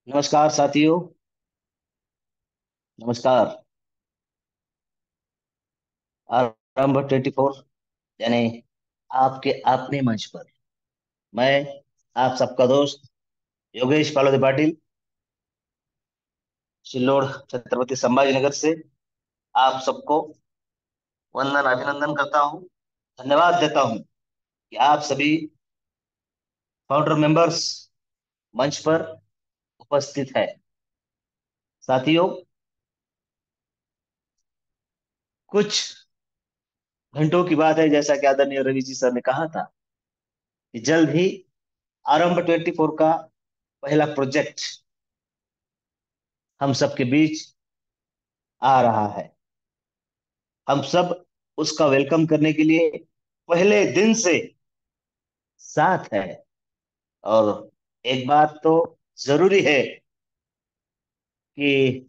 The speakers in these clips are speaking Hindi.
नमस्कार साथियों। नमस्कार। आरंभ 24 यानी आपके अपने मंच पर मैं आप सबका दोस्त योगेश पालोदे पाटिल सिल्लोड़ छत्रपति संभाजीनगर से आप सबको वंदन अभिनंदन करता हूं। धन्यवाद देता हूं कि आप सभी फाउंडर मेंबर्स मंच पर उपस्थित है। साथियों, कुछ घंटों की बात है, जैसा कि आदरणीय रवि जी सर ने कहा था कि जल्द ही आरंभ 24 का पहला प्रोजेक्ट हम सबके बीच आ रहा है। हम सब उसका वेलकम करने के लिए पहले दिन से साथ है। और एक बात तो जरूरी है कि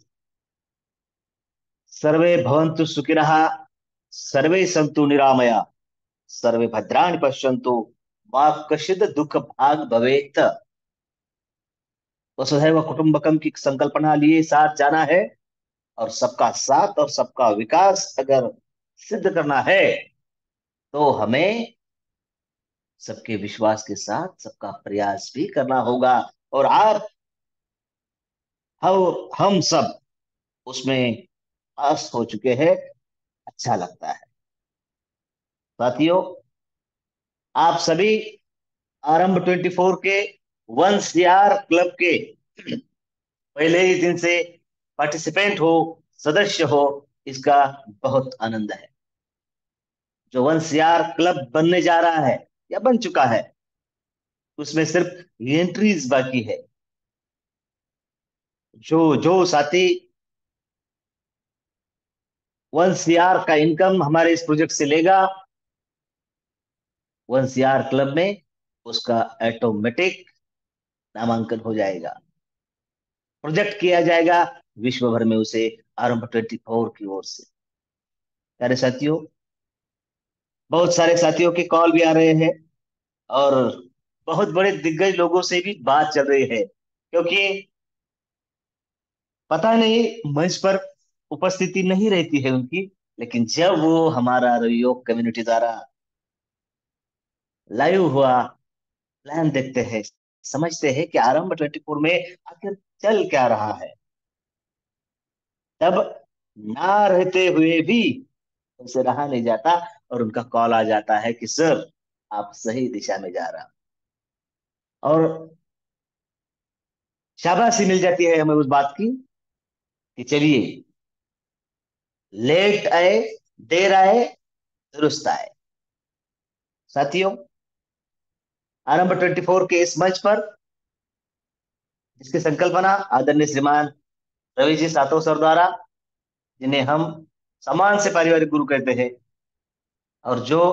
सर्वे भवन्तु सुखिनः, सर्वे सन्तु निरामया, सर्वे भद्राणि पश्यन्तु, मा कश्चित् दुःख भाग भवेत्। वसुधैव कुटुंबकम की संकल्पना लिए साथ जाना है। और सबका साथ और सबका विकास अगर सिद्ध करना है तो हमें सबके विश्वास के साथ सबका प्रयास भी करना होगा। और आप हम सब उसमें पास हो चुके हैं। अच्छा लगता है। साथियों, आप सभी आरंभ 24 के वन सीआर क्लब के पहले ही दिन से पार्टिसिपेंट हो, सदस्य हो, इसका बहुत आनंद है। जो वन सीआर क्लब बनने जा रहा है या बन चुका है, उसमें सिर्फ एंट्रीज बाकी है। जो जो साथी वन सीआर का इनकम हमारे इस प्रोजेक्ट से लेगा, वन सीआर क्लब में उसका ऑटोमेटिक नामांकन हो जाएगा। प्रोजेक्ट किया जाएगा विश्व भर में उसे आरंभ 24 की ओर से। प्यारे साथियों, बहुत सारे साथियों के कॉल भी आ रहे हैं और बहुत बड़े दिग्गज लोगों से भी बात चल रही है, क्योंकि पता नहीं मंच पर उपस्थिति नहीं रहती है उनकी, लेकिन जब वो हमारा योग कम्युनिटी द्वारा लाइव हुआ प्लान देखते हैं, समझते हैं कि आरंभ 24 में आखिर चल क्या रहा है, तब ना रहते हुए भी उनसे रहा नहीं जाता और उनका कॉल आ जाता है कि सर, आप सही दिशा में जा रहा। और शाबाशी मिल जाती है हमें उस बात की कि चलिए, लेट आए देर आए दुरुस्त आए। साथियों, आरंभ 24 के इस मंच पर जिसकी संकल्पना आदरणीय श्रीमान रवि जी सातव सर द्वारा, जिन्हें हम सम्मान से पारिवारिक गुरु कहते हैं और जो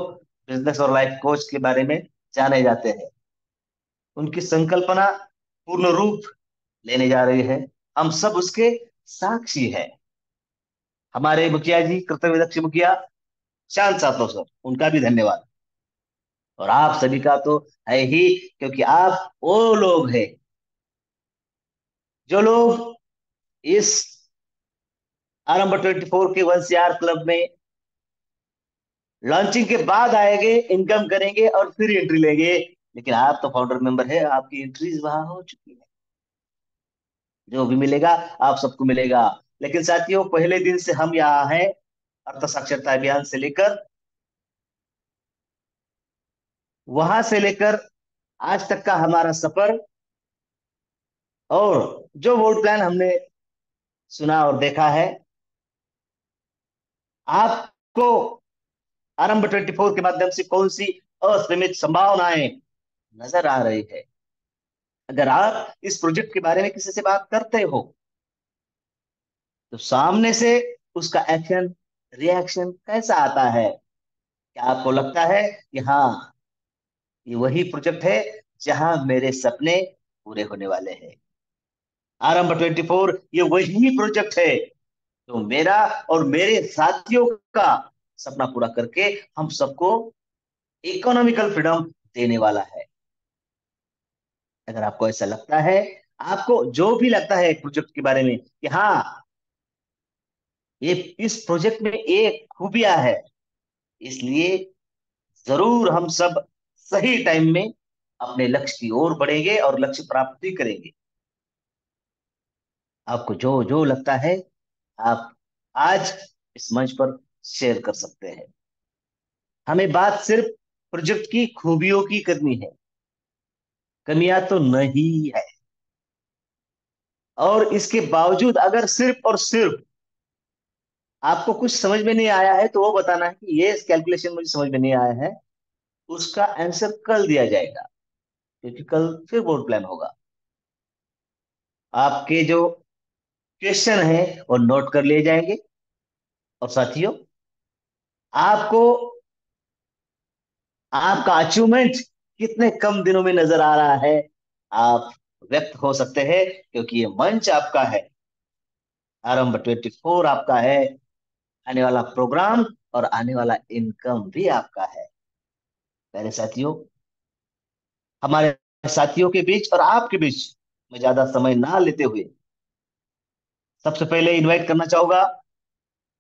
बिजनेस और लाइफ कोच के बारे में जाने जाते हैं, उनकी संकल्पना पूर्ण रूप लेने जा रही है। हम सब उसके साक्षी हैं। हमारे मुखिया जी, कर्तव्य दक्ष मुखिया शांत सातव सर, उनका भी धन्यवाद। और आप सभी का तो है ही, क्योंकि आप वो लोग हैं जो लोग इस आरंभ 24 के वन सीआर क्लब में लॉन्चिंग के बाद आएंगे, इनकम करेंगे और फिर एंट्री लेंगे। लेकिन आप तो फाउंडर मेंबर है, आपकी एंट्रीज वहां हो चुकी है। जो भी मिलेगा आप सबको मिलेगा। लेकिन साथियों, पहले दिन से हम यहाँ हैं। अर्थ साक्षरता अभियान से लेकर, वहां से लेकर आज तक का हमारा सफर, और जो वोट प्लान हमने सुना और देखा है, आपको आरंभ 24 के माध्यम से कौन सी असीमित संभावनाएं नजर आ रही है। अगर आप इस प्रोजेक्ट के बारे में किसी से बात करते हो तो सामने से उसका एक्शन, रिएक्शन कैसा आता है? क्या आपको लगता है कि हाँ, ये वही प्रोजेक्ट है जहां मेरे सपने पूरे होने वाले हैं? आरंभ 24 ये वही प्रोजेक्ट है जो मेरा और मेरे साथियों का सपना पूरा करके हम सबको इकोनॉमिकल फ्रीडम देने वाला है। अगर आपको ऐसा लगता है, आपको जो भी लगता है प्रोजेक्ट के बारे में कि हाँ, ये इस प्रोजेक्ट में एक खूबियां है, इसलिए जरूर हम सब सही टाइम में अपने लक्ष्य की ओर बढ़ेंगे और लक्ष्य प्राप्त भी करेंगे। आपको जो जो लगता है, आप आज इस मंच पर शेयर कर सकते हैं। हमें बात सिर्फ प्रोजेक्ट की खूबियों की करनी है, कमियां तो नहीं है। और इसके बावजूद अगर सिर्फ और सिर्फ आपको कुछ समझ में नहीं आया है, तो वो बताना है कि ये कैलकुलेशन मुझे समझ में नहीं आया है, उसका आंसर कल दिया जाएगा, क्योंकि कल फिर बोर्ड प्लान होगा। आपके जो क्वेश्चन है वो नोट कर लिए जाएंगे। और साथियों, आपको आपका अचीवमेंट कितने कम दिनों में नजर आ रहा है, आप व्यक्त हो सकते हैं, क्योंकि ये मंच आपका है, आरंभ 24 आपका है, आने वाला प्रोग्राम और आने वाला इनकम भी आपका है। पहले साथियों, हमारे साथियों के बीच और आपके बीच में ज्यादा समय ना लेते हुए सबसे पहले इनवाइट करना चाहूंगा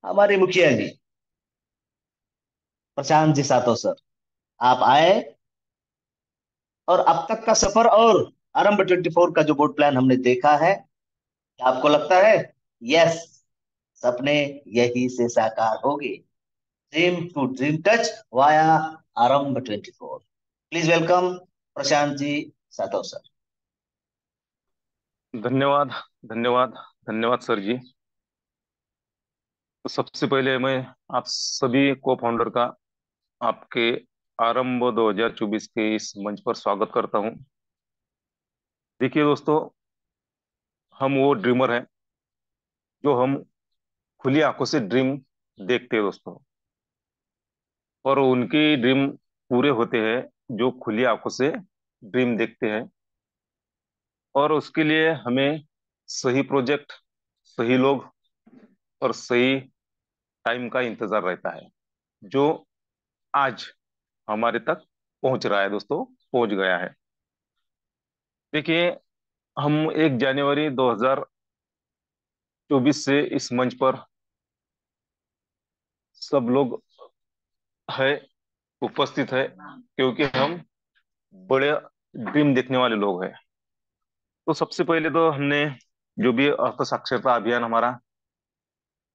हमारे मुखिया जी, प्रशांत जी सातो सर। आप आए और अब तक का सफर और आरंभ 24 का जो बोर्ड प्लान हमने देखा है, आपको लगता है यस, सपने यही से साकार होंगे। Dream to dream touch via Aarambh 24। Please welcome Prashant ji सातो सर। धन्यवाद। धन्यवाद। धन्यवाद सर जी। तो सबसे पहले मैं आप सभी को फाउंडर का आपके आरंभ 2024 के इस मंच पर स्वागत करता हूं। देखिए दोस्तों, हम वो ड्रीमर हैं जो हम खुली आंखों से ड्रीम देखते हैं दोस्तों, और उनकी ड्रीम पूरे होते हैं जो खुली आंखों से ड्रीम देखते हैं। और उसके लिए हमें सही प्रोजेक्ट, सही लोग और सही टाइम का इंतजार रहता है, जो आज हमारे तक पहुंच रहा है दोस्तों, पहुंच गया है। देखिए, हम 1 जनवरी 2024 से इस मंच पर सब लोग है, उपस्थित है, क्योंकि हम बड़े ड्रीम देखने वाले लोग हैं। तो सबसे पहले तो हमने जो भी अर्थ साक्षरता अभियान हमारा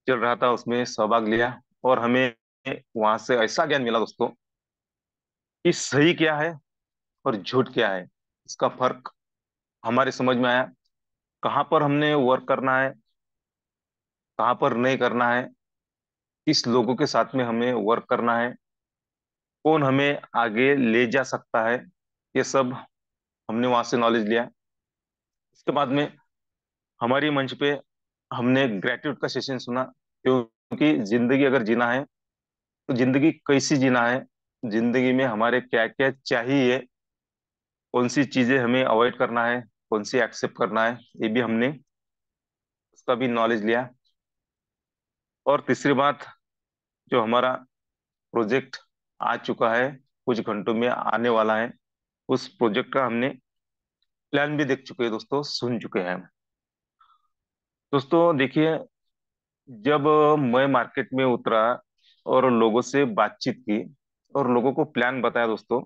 चल रहा था उसमें सहभाग लिया, और हमें वहां से ऐसा ज्ञान मिला दोस्तों कि सही क्या है और झूठ क्या है, इसका फर्क हमारे समझ में आया। कहाँ पर हमने वर्क करना है, कहाँ पर नहीं करना है, किस लोगों के साथ में हमें वर्क करना है, कौन हमें आगे ले जा सकता है, ये सब हमने वहां से नॉलेज लिया। इसके बाद में हमारी मंच पे हमने ग्रेटिट्यूड का सेशन सुना, क्योंकि जिंदगी अगर जीना है तो जिंदगी कैसी जीना है, जिंदगी में हमारे क्या क्या चाहिए, कौन सी चीजें हमें अवॉइड करना है, कौन सी एक्सेप्ट करना है, ये भी हमने उसका भी नॉलेज लिया। और तीसरी बात, जो हमारा प्रोजेक्ट आ चुका है, कुछ घंटों में आने वाला है, उस प्रोजेक्ट का हमने प्लान भी देख चुके हैं दोस्तों, सुन चुके हैं। दोस्तों देखिए, जब मैं मार्केट में उतरा और लोगों से बातचीत की और लोगों को प्लान बताया दोस्तों,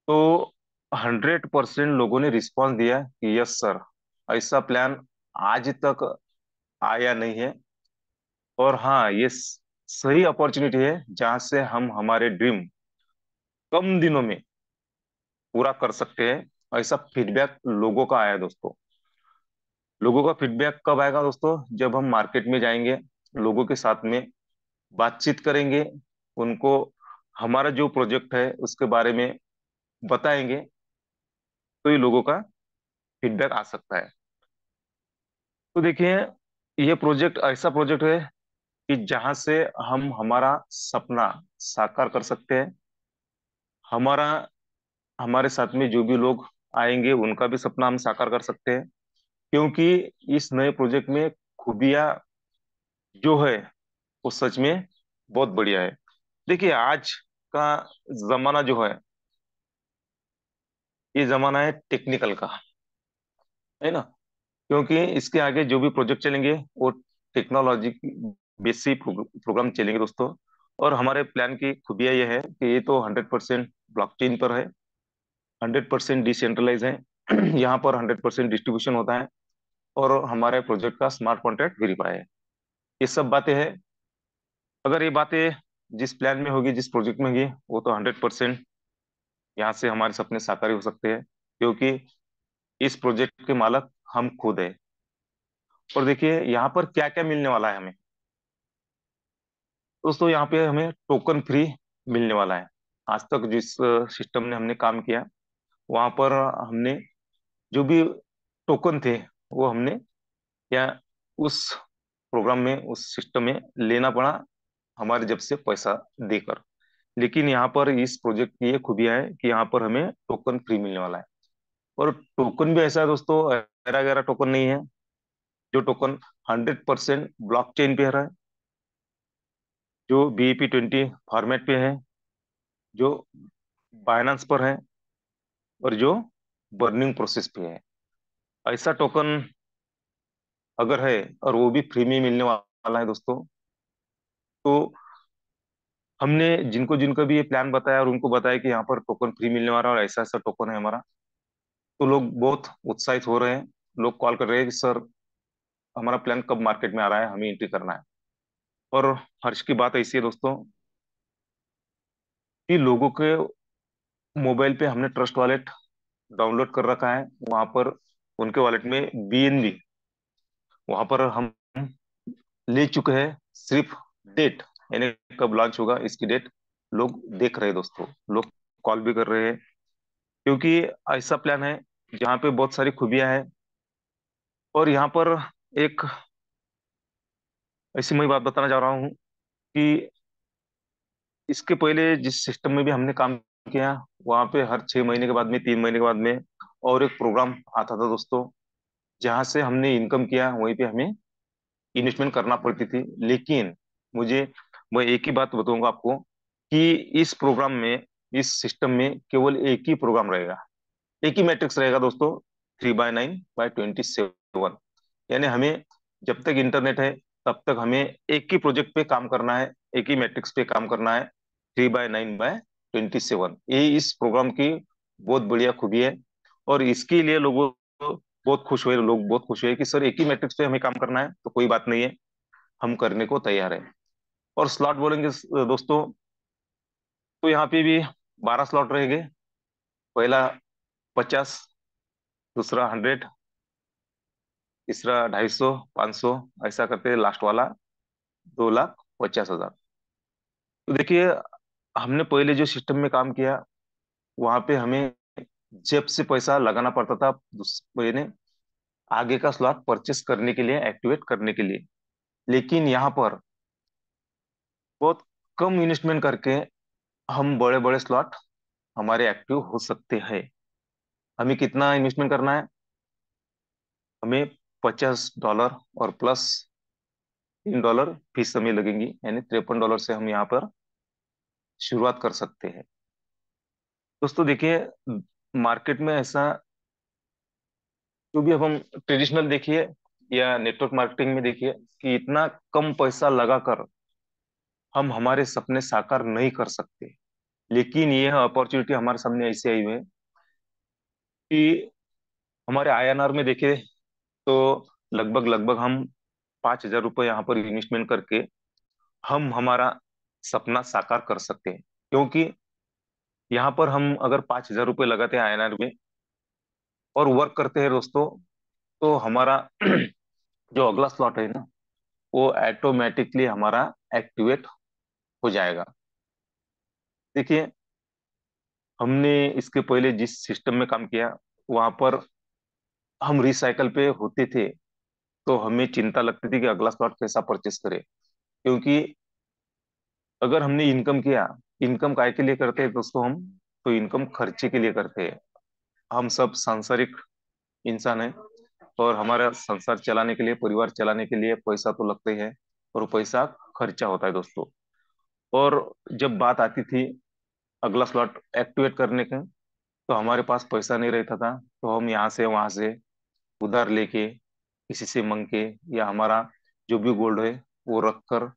तो 100% लोगों ने रिस्पॉन्स दिया कि यस सर, ऐसा प्लान आज तक आया नहीं है। और हाँ, ये सही अपॉर्चुनिटी है जहां से हम हमारे ड्रीम कम दिनों में पूरा कर सकते हैं। ऐसा फीडबैक लोगों का आया दोस्तों। लोगों का फीडबैक कब आएगा दोस्तों? जब हम मार्केट में जाएंगे, लोगों के साथ में बातचीत करेंगे, उनको हमारा जो प्रोजेक्ट है उसके बारे में बताएंगे, तो ये लोगों का फीडबैक आ सकता है। तो देखिए, ये प्रोजेक्ट ऐसा प्रोजेक्ट है कि जहां से हम हमारा सपना साकार कर सकते हैं। हमारा हमारे साथ में जो भी लोग आएंगे उनका भी सपना हम साकार कर सकते हैं, क्योंकि इस नए प्रोजेक्ट में खूबियां जो है वो सच में बहुत बढ़िया है। देखिए, आज का जमाना जो है, ये जमाना है टेक्निकल का। है ना। क्योंकि इसके आगे जो भी प्रोजेक्ट चलेंगे वो टेक्नोलॉजी बेसिक प्रोग्राम चलेंगे दोस्तों। और हमारे प्लान की खूबियाँ ये है कि ये तो 100% ब्लॉकचेन पर है, 100% डिसेंट्रलाइज है। यहाँ पर 100% डिस्ट्रीब्यूशन होता है, और हमारे प्रोजेक्ट का स्मार्ट कॉन्ट्रैक्ट वेरीफाई है। ये सब बातें हैं। अगर ये बातें जिस प्लान में होगी, जिस प्रोजेक्ट में होगी, वो तो 100% यहाँ से हमारे सपने साकार हो सकते हैं, क्योंकि इस प्रोजेक्ट के मालक हम खुद है। और देखिए यहाँ पर क्या क्या मिलने वाला है हमें। दोस्तों यहाँ पे हमें टोकन फ्री मिलने वाला है। आज तक जिस सिस्टम ने हमने काम किया, वहां पर हमने जो भी टोकन थे वो हमने या उस प्रोग्राम में, उस सिस्टम में लेना पड़ा हमारे जब से पैसा देकर। लेकिन यहाँ पर इस प्रोजेक्ट की ये खूबियाँ है कि यहाँ पर हमें टोकन फ्री मिलने वाला है। और टोकन भी ऐसा है दोस्तों, गहरा गहरा टोकन नहीं है। जो टोकन 100% ब्लॉकचेन पे है, जो BEP-20 फॉर्मेट पे है, जो बाइनेंस पर है, और जो बर्निंग प्रोसेस पे है। ऐसा टोकन अगर है और वो भी फ्री में मिलने वाला है दोस्तों, तो हमने जिनको जिनको भी ये प्लान बताया और उनको बताया कि यहाँ पर टोकन फ्री मिलने वाला है और ऐसा ऐसा टोकन है हमारा, तो लोग बहुत उत्साहित हो रहे हैं। लोग कॉल कर रहे हैं कि सर, हमारा प्लान कब मार्केट में आ रहा है, हमें एंट्री करना है। और हर्ष की बात ऐसी है दोस्तों कि लोगों के मोबाइल पे हमने ट्रस्ट वॉलेट डाउनलोड कर रखा है। वहां पर उनके वॉलेट में BNB, वहां पर हम ले चुके हैं। सिर्फ डेट, यानी कब लॉन्च होगा इसकी डेट लोग देख रहे हैं दोस्तों। लोग कॉल भी कर रहे हैं, क्योंकि ऐसा प्लान है जहाँ पे बहुत सारी खूबियां हैं। और यहाँ पर एक ऐसी मैं बात बताना चाह रहा हूँ कि इसके पहले जिस सिस्टम में भी हमने काम किया, वहाँ पे हर 6 महीने के बाद में, 3 महीने के बाद में और एक प्रोग्राम आता था दोस्तों, जहाँ से हमने इनकम किया वहीं पे हमें इन्वेस्टमेंट करना पड़ती थी। लेकिन मुझे, मैं एक ही बात बताऊंगा आपको कि इस प्रोग्राम में, इस सिस्टम में केवल एक ही प्रोग्राम रहेगा, एक ही मैट्रिक्स रहेगा दोस्तों, 3/9/27। यानी हमें जब तक इंटरनेट है तब तक हमें एक ही प्रोजेक्ट पे काम करना है, एक ही मैट्रिक्स पे काम करना है, 3/9/27। ये इस प्रोग्राम की बहुत बढ़िया खूबी है। और इसके लिए लोगों बहुत खुश हुए, लोग बहुत खुश हुए कि सर एक ही मैट्रिक्स पे हमें काम करना है, तो कोई बात नहीं है, हम करने को तैयार है। और स्लॉट बोलेंगे दोस्तों, तो यहाँ पे भी 12 स्लॉट रहेंगे। पहला 50, दूसरा 100, तीसरा 250, 500, ऐसा करते लास्ट वाला 2,50,000। तो देखिए हमने पहले जो सिस्टम में काम किया, वहां पे हमें जेब से पैसा लगाना पड़ता था यानी आगे का स्लॉट परचेस करने के लिए, एक्टिवेट करने के लिए। लेकिन यहाँ पर बहुत कम इन्वेस्टमेंट करके हम बड़े बड़े स्लॉट हमारे एक्टिव हो सकते हैं। हमें कितना इन्वेस्टमेंट करना है? हमें $50 और प्लस $3 फीस हमें लगेंगी, यानी $53 से हम यहाँ पर शुरुआत कर सकते हैं। दोस्तों देखिए, मार्केट में ऐसा, जो भी अब हम ट्रेडिशनल देखिए या नेटवर्क मार्केटिंग में देखिए, कि इतना कम पैसा लगाकर हम हमारे सपने साकार नहीं कर सकते। लेकिन ये अपॉर्चुनिटी हमारे सामने ऐसे आई हुई है कि हमारे INR में देखे तो लगभग लगभग हम ₹5,000 यहाँ पर इन्वेस्टमेंट करके हम हमारा सपना साकार कर सकते हैं। क्योंकि यहाँ पर हम अगर ₹5,000 लगाते हैं INR में और वर्क करते हैं दोस्तों, तो हमारा जो अगला स्लॉट है ना, वो ऑटोमेटिकली हमारा एक्टिवेट हो जाएगा। देखिए हमने इसके पहले जिस सिस्टम में काम किया, वहां पर हम रिसाइकल पे होते थे, तो हमें चिंता लगती थी कि अगला स्लॉट कैसा परचेस करें। क्योंकि अगर हमने इनकम किया, इनकम काय के लिए करते हैं दोस्तों हम, तो इनकम खर्चे के लिए करते हैं। हम सब सांसारिक इंसान हैं, और हमारा संसार चलाने के लिए, परिवार चलाने के लिए पैसा तो लगता ही है, और वो पैसा खर्चा होता है दोस्तों। और जब बात आती थी अगला स्लॉट एक्टिवेट करने के, तो हमारे पास पैसा नहीं रहता था, तो हम यहाँ से वहां से उधार लेके, किसी से मांग के, या हमारा जो भी गोल्ड है वो रख कर,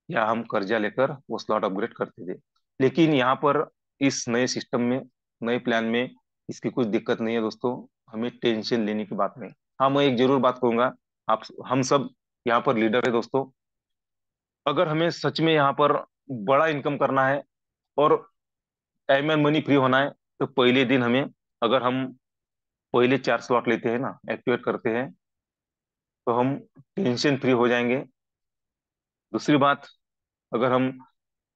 या हम कर्जा लेकर वो स्लॉट अपग्रेड करते थे। लेकिन यहाँ पर इस नए सिस्टम में, नए प्लान में इसकी कुछ दिक्कत नहीं है दोस्तों। हमें टेंशन लेने की बात नहीं। हाँ, मैं एक जरूर बात कहूंगा, आप हम सब यहाँ पर लीडर है दोस्तों। अगर हमें सच में यहाँ पर बड़ा इनकम करना है और टाइम एंड मनी फ्री होना है, तो पहले दिन हमें, अगर हम पहले 4 स्लॉट लेते हैं ना, एक्टिवेट करते हैं, तो हम टेंशन फ्री हो जाएंगे। दूसरी बात, अगर हम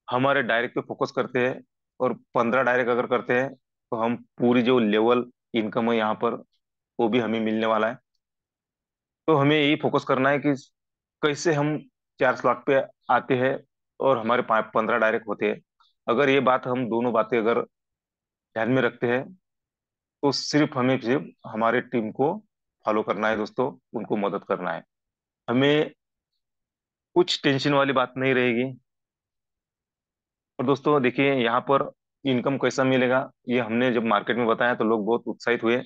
हमारे डायरेक्ट पे फोकस करते हैं और 15 डायरेक्ट अगर करते हैं, तो हम पूरी जो लेवल इनकम है यहाँ पर, वो भी हमें मिलने वाला है। तो हमें यही फोकस करना है कि कैसे हम 4 स्लॉट पे आते हैं और हमारे 15 डायरेक्ट होते हैं। अगर ये बात, हम दोनों बातें अगर ध्यान में रखते हैं, तो सिर्फ हमारे टीम को फॉलो करना है दोस्तों, उनको मदद करना है। हमें कुछ टेंशन वाली बात नहीं रहेगी। और दोस्तों देखिए, यहाँ पर इनकम कैसा मिलेगा, ये हमने जब मार्केट में बताया तो लोग बहुत उत्साहित हुए।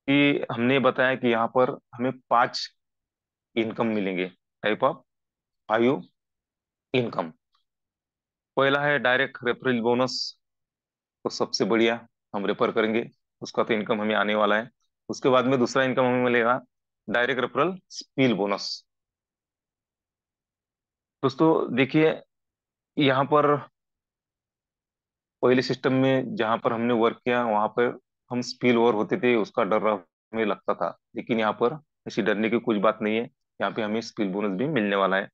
कि हमने बताया कि यहाँ पर हमें 5 इनकम मिलेंगे, टाइप ऑफ 5 इनकम। पहला है डायरेक्ट रेफरल बोनस, तो सबसे बढ़िया, हम रेफर करेंगे, उसका तो इनकम हमें आने वाला है। उसके बाद में दूसरा इनकम हमें मिलेगा डायरेक्ट रेफरल स्पील बोनस। दोस्तों देखिए, यहाँ पर पहले सिस्टम में जहां पर हमने वर्क किया, वहां पर हम स्पिल ओवर होते थे, उसका डर हमें लगता था। लेकिन यहाँ पर ऐसी डरने की कुछ बात नहीं है। यहाँ पे हमें स्पिल बोनस भी मिलने वाला है।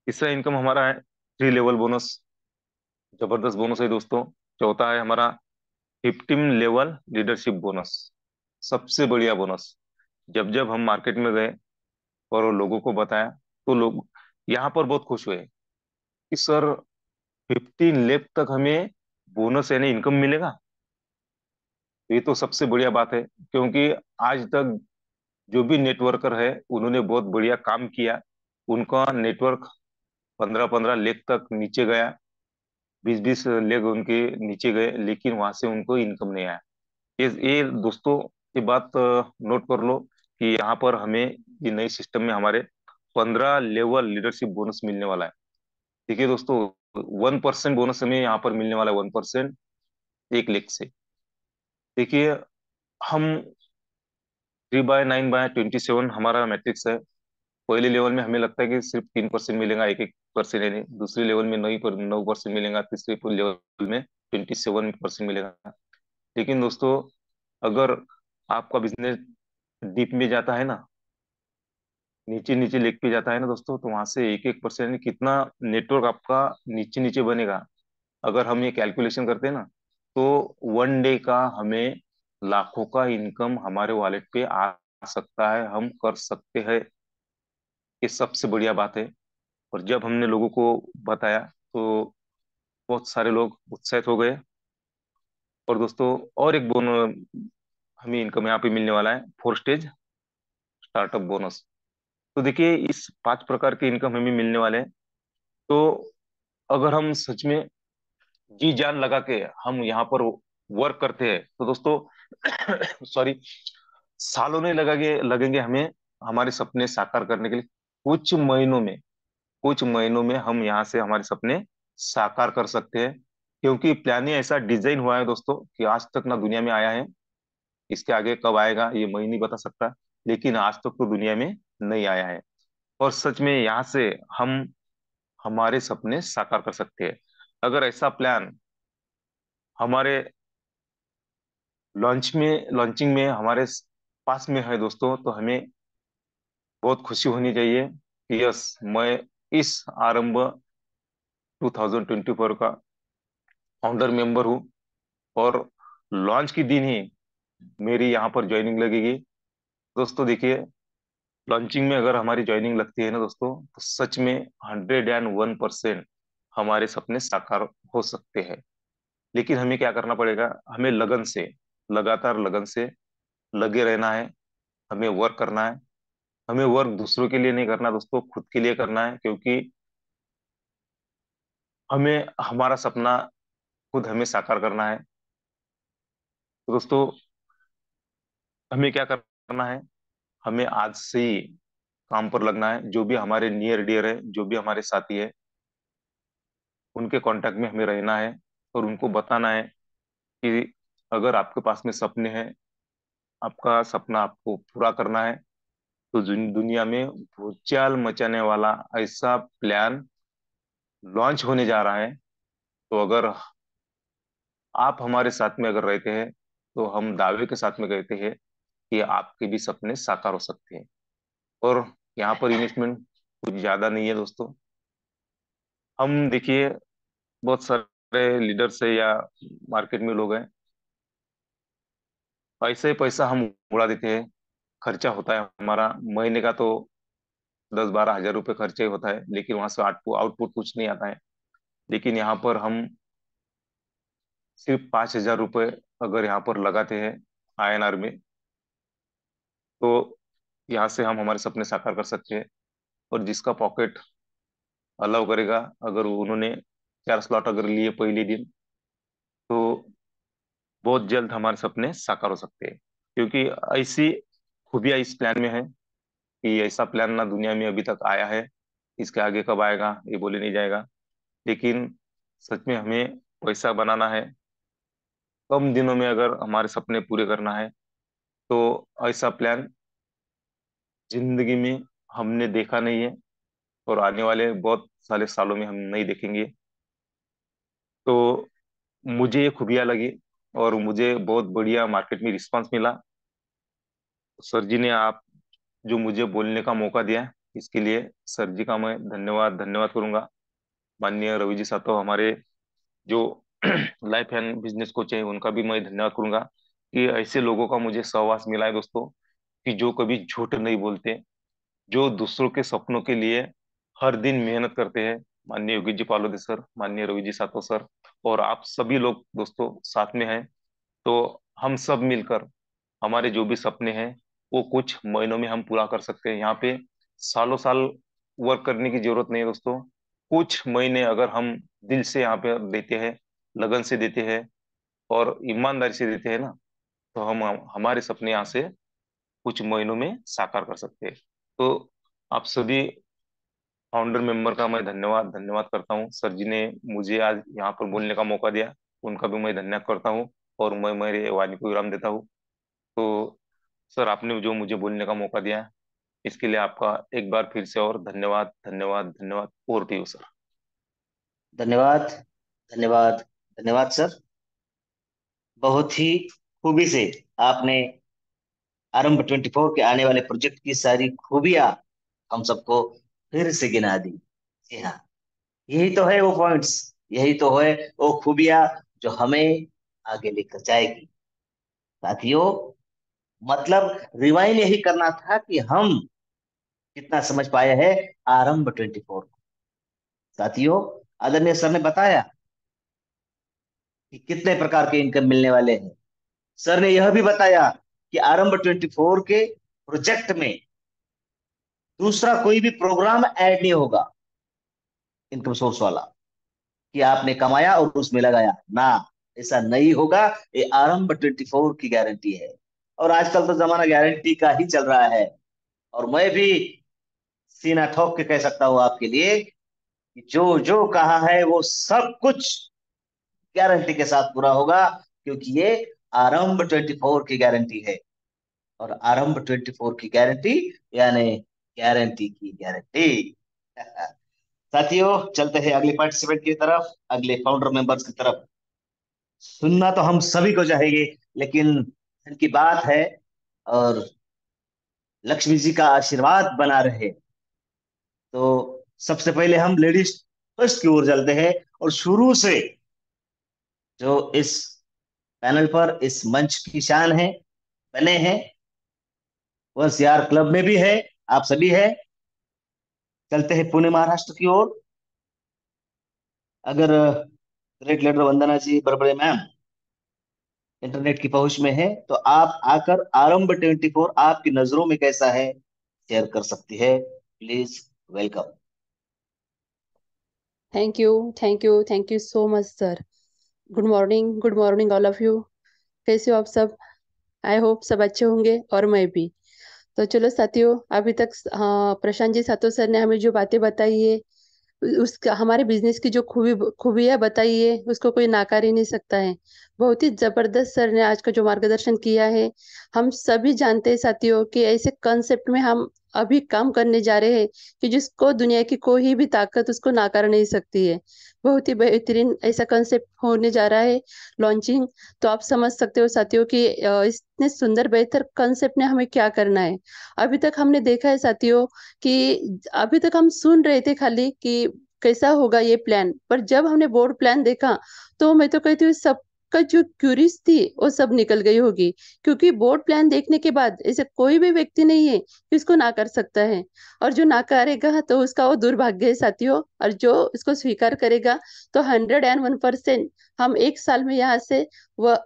तीसरा इनकम हमारा है 3 लेवल बोनस। जबरदस्त बोनस है दोस्तों। चौथा है हमारा 15 लेवल लीडरशिप बोनस। सबसे बढ़िया बोनस। जब जब हम मार्केट में गए और लोगों को बताया, तो लोग यहाँ पर बहुत खुश हुए कि सर, 15 लाख तक हमें बोनस यानी इनकम मिलेगा। ये तो सबसे बढ़िया बात है, क्योंकि आज तक जो भी नेटवर्कर है, उन्होंने बहुत बढ़िया काम किया। उनका नेटवर्क 15-15 लाख तक नीचे गया, 20-20 लाख उनके नीचे गए, लेकिन वहां से उनको इनकम नहीं आया। ये दोस्तों, ये बात नोट कर लो कि यहाँ पर हमें, ये नई सिस्टम में हमारे 15 लेवल लीडरशिप बोनस मिलने वाला है। ठीक है दोस्तों, 1% बोनस हमें यहाँ पर मिलने वाला है, 1%, 1 लाख से। देखिए, हम 3/9/27 हमारा मैट्रिक्स है। पहले लेवल में हमें लगता है कि सिर्फ 3% मिलेगा, 1-1% यानी। दूसरे लेवल में 9% मिलेगा। तीसरे लेवल में 27% मिलेगा। लेकिन दोस्तों, अगर आपका बिजनेस डीप में जाता है ना, नीचे नीचे लेग पे जाता है ना दोस्तों, तो वहां से 1-1% कितना नेटवर्क आपका नीचे नीचे बनेगा। अगर हम ये कैलकुलेशन करते हैं ना, तो 1 डे का हमें लाखों का इनकम हमारे वॉलेट पे आ सकता है, हम कर सकते हैं। ये सबसे बढ़िया बात है। और जब हमने लोगों को बताया, तो बहुत सारे लोग उत्साहित हो गए। और दोस्तों, और एक हमें इनकम यहाँ पे मिलने वाला है, 4 स्टेज स्टार्टअप बोनस। तो देखिए, इस 5 प्रकार के इनकम हमें मिलने वाले हैं। तो अगर हम सच में जी जान लगा के हम यहाँ पर वर्क करते हैं, तो दोस्तों सॉरी, सालों नहीं लगेंगे हमें हमारे सपने साकार करने के लिए। कुछ महीनों में, कुछ महीनों में हम यहाँ से हमारे सपने साकार कर सकते हैं। क्योंकि प्लान ही ऐसा डिजाइन हुआ है दोस्तों, कि आज तक ना दुनिया में आया है। इसके आगे कब आएगा ये मैं नहीं बता सकता, लेकिन आज तक तो दुनिया में नहीं आया है। और सच में यहाँ से हम हमारे सपने साकार कर सकते हैं। अगर ऐसा प्लान हमारे लॉन्चिंग में हमारे पास में है दोस्तों, तो हमें बहुत खुशी होनी चाहिए कि यस, मैं इस आरंभ 2024 का फाउंडर मेंबर हूँ। और लॉन्च के दिन ही मेरी यहाँ पर ज्वाइनिंग लगेगी। दोस्तों देखिए, लॉन्चिंग में अगर हमारी ज्वाइनिंग लगती है ना दोस्तों, तो सच में 101% हमारे सपने साकार हो सकते हैं। लेकिन हमें क्या करना पड़ेगा, हमें लगन से, लगातार लगन से लगे रहना है। हमें वर्क करना है। हमें वर्क दूसरों के लिए नहीं करना दोस्तों, खुद के लिए करना है। क्योंकि हमें हमारा सपना खुद हमें साकार करना है। तो दोस्तों, हमें क्या करना करना है, हमें आज से ही काम पर लगना है। जो भी हमारे नियर डियर है, जो भी हमारे साथी है, उनके कांटेक्ट में हमें रहना है और उनको बताना है कि अगर आपके पास में सपने हैं, आपका सपना आपको पूरा करना है, तो दुनिया में भूचाल मचाने वाला ऐसा प्लान लॉन्च होने जा रहा है। तो अगर आप हमारे साथ में अगर रहते हैं, तो हम दावे के साथ में कहते हैं कि आपके भी सपने साकार हो सकते हैं। और यहाँ पर इन्वेस्टमेंट कुछ ज्यादा नहीं है दोस्तों। हम देखिए, बहुत सारे लीडर्स है या मार्केट में लोग हैं, पैसे ही पैसा हम उड़ा देते हैं। खर्चा होता है हमारा महीने का, तो 10-12 हज़ार रुपये खर्चा ही होता है, लेकिन वहां से आउटपुट कुछ नहीं आता है। लेकिन यहाँ पर हम सिर्फ 5 हज़ार रुपये अगर यहाँ पर लगाते हैं INR में, तो यहाँ से हम हमारे सपने साकार कर सकते हैं। और जिसका पॉकेट अलाउ करेगा, अगर उन्होंने 4 स्लॉट अगर लिए पहले दिन, तो बहुत जल्द हमारे सपने साकार हो सकते हैं। क्योंकि ऐसी खूबियां इस प्लान में है कि ऐसा प्लान ना दुनिया में अभी तक आया है। इसके आगे कब आएगा ये बोले नहीं जाएगा। लेकिन सच में हमें पैसा बनाना है, कम दिनों में अगर हमारे सपने पूरे करना है, तो ऐसा प्लान जिंदगी में हमने देखा नहीं है और आने वाले बहुत सारे सालों में हम नहीं देखेंगे। तो मुझे ये खूबियां लगी और मुझे बहुत बढ़िया मार्केट में रिस्पांस मिला। सर जी ने आप जो मुझे बोलने का मौका दिया, इसके लिए सर जी का मैं धन्यवाद धन्यवाद करूंगा। माननीय रवि जी साहब, हमारे जो लाइफ एंड बिजनेस कोच है, उनका भी मैं धन्यवाद करूंगा कि ऐसे लोगों का मुझे सहवास मिला है दोस्तों, कि जो कभी झूठ नहीं बोलते, जो दूसरों के सपनों के लिए हर दिन मेहनत करते हैं। माननीय योगी जी पालोदे सर, माननीय रवि जी सातो सर, और आप सभी लोग दोस्तों साथ में हैं। तो हम सब मिलकर हमारे जो भी सपने हैं, वो कुछ महीनों में हम पूरा कर सकते हैं। यहाँ पे सालों साल वर्क करने की जरूरत नहीं है दोस्तों। कुछ महीने अगर हम दिल से यहाँ पे देते हैं, लगन से देते हैं और ईमानदारी से देते हैं ना, तो हम हमारे सपने यहाँ से कुछ महीनों में साकार कर सकते हैं। तो आप सभी फाउंडर मेंबर का मैं धन्यवाद धन्यवाद करता हूँ। सर जी ने मुझे आज यहाँ पर बोलने का मौका दिया, उनका भी मैं धन्यवाद करता हूँ। और मैं मेरे वाणी को विराम देता हूँ। तो सर, आपने जो मुझे बोलने का मौका दिया, इसके लिए आपका एक बार फिर से और धन्यवाद धन्यवाद धन्यवाद। और टू यू सर। धन्यवाद, धन्यवाद, धन्यवाद सर। बहुत ही खूबी से आपने आरंभ 24 के आने वाले प्रोजेक्ट की सारी खूबियां हम सबको फिर से गिना दी। जी हाँ, यही तो है वो पॉइंट्स, यही तो है वो खूबियां जो हमें आगे लेकर जाएगी। साथियों, मतलब रिवाइंड यही करना था कि हम कितना समझ पाए हैं आरंभ 24 को। साथियों, आदरणीय सर ने बताया कि कितने प्रकार के इनकम मिलने वाले हैं। सर ने यह भी बताया कि आरंभ 24 के प्रोजेक्ट में दूसरा कोई भी प्रोग्राम ऐड नहीं होगा इनकम सोर्स वाला, कि आपने कमाया और उसमें लगाया ना, ऐसा नहीं होगा। ये आरंभ 24 की गारंटी है। और आजकल तो जमाना गारंटी का ही चल रहा है। और मैं भी सीना ठोक के कह सकता हूं आपके लिए कि जो जो कहा है वो सब कुछ गारंटी के साथ पूरा होगा, क्योंकि ये आरंभ 24 की गारंटी है। और आरंभ 24 की गारंटी यानी गारंटी की गारंटी। साथियों, चलते हैं अगले पार्टिसिपेंट की तरफ, अगले फाउंडर मेंबर्स की तरफ। सुनना तो हम सभी को चाहेंगे, लेकिन इनकी बात है और लक्ष्मी जी का आशीर्वाद बना रहे, तो सबसे पहले हम लेडीज फर्स्ट की ओर चलते हैं। और शुरू से जो इस पैनल पर इस मंच की शान है, बने हैं, वह सीआर क्लब में भी है, आप सभी है। चलते हैं पुणे महाराष्ट्र की ओर। अगर ग्रेट लीडर वंदना जी बड़बड़े मैम इंटरनेट की पहुंच में है, तो आप आकर आरंभ 24 आपकी नजरों में कैसा है शेयर कर सकती है। Please, welcome. Thank you so much sir. Good morning all of you. कैसे हो आप सब? आई होप सब अच्छे होंगे और मैं भी। तो चलो साथियों, अभी तक प्रशांत जी सातो सर ने हमें जो बातें बताई है, उसका हमारे बिजनेस की जो खूबियां बताई है, उसको कोई नाकार ही नहीं सकता है। बहुत ही जबरदस्त सर ने आज का जो मार्गदर्शन किया है। हम सभी जानते हैं साथियों कि ऐसे कॉन्सेप्ट में हम अभी काम करने जा रहे हैं कि जिसको दुनिया की कोई भी ताकत उसको नाकार नहीं सकती है। बहुत ही बेहतरीन ऐसा कॉन्सेप्ट होने जा रहा है, लॉन्चिंग। तो आप समझ सकते हो साथियों कि इतने सुंदर बेहतर कॉन्सेप्ट ने हमें क्या करना है। अभी तक हमने देखा है साथियों कि अभी तक हम सुन रहे थे खाली कि कैसा होगा ये प्लान, पर जब हमने बोर्ड प्लान देखा तो मैं तो कहती हूँ सबका जो क्यूरीज थी वो सब निकल गई होगी। क्योंकि बोर्ड प्लान देखने के बाद ऐसे कोई भी व्यक्ति नहीं है कि उसको ना कर सकता है। और जो नाकारेगा तो उसका वो दुर्भाग्य है साथियों, और जो इसको स्वीकार करेगा तो 101% हम एक साल में यहाँ से वह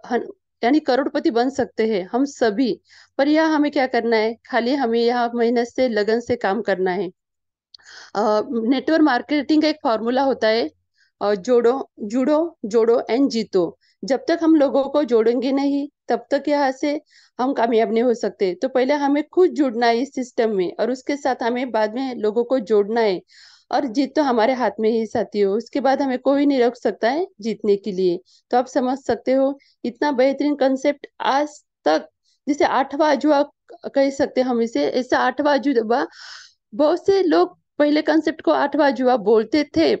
यानी करोड़पति बन सकते हैं हम सभी। पर यह हमें क्या करना है, खाली हमें यहाँ मेहनत से लगन से काम करना है। नेटवर्क मार्केटिंग का एक फॉर्मूला होता है, जोड़ो, जुड़ो, जोड़ो एंड जीतो। जब तक हम लोगों को जोड़ेंगे नहीं तब तक यहाँ से हम कामयाब नहीं हो सकते। तो पहले हमें खुद जुड़ना है इस सिस्टम में, और उसके साथ हमें बाद में लोगों को जोड़ना है। और जीत तो हमारे हाथ में ही साथी हो, उसके बाद हमें कोई नहीं रोक सकता है जीतने के लिए। तो आप समझ सकते हो इतना बेहतरीन कंसेप्ट आज तक, जिसे आठवां अजूबा कह सकते हैं हम इसे, ऐसा आठवां अजूबा। बहुत से लोग पहले कंसेप्ट को आठवां अजूबा बोलते थे,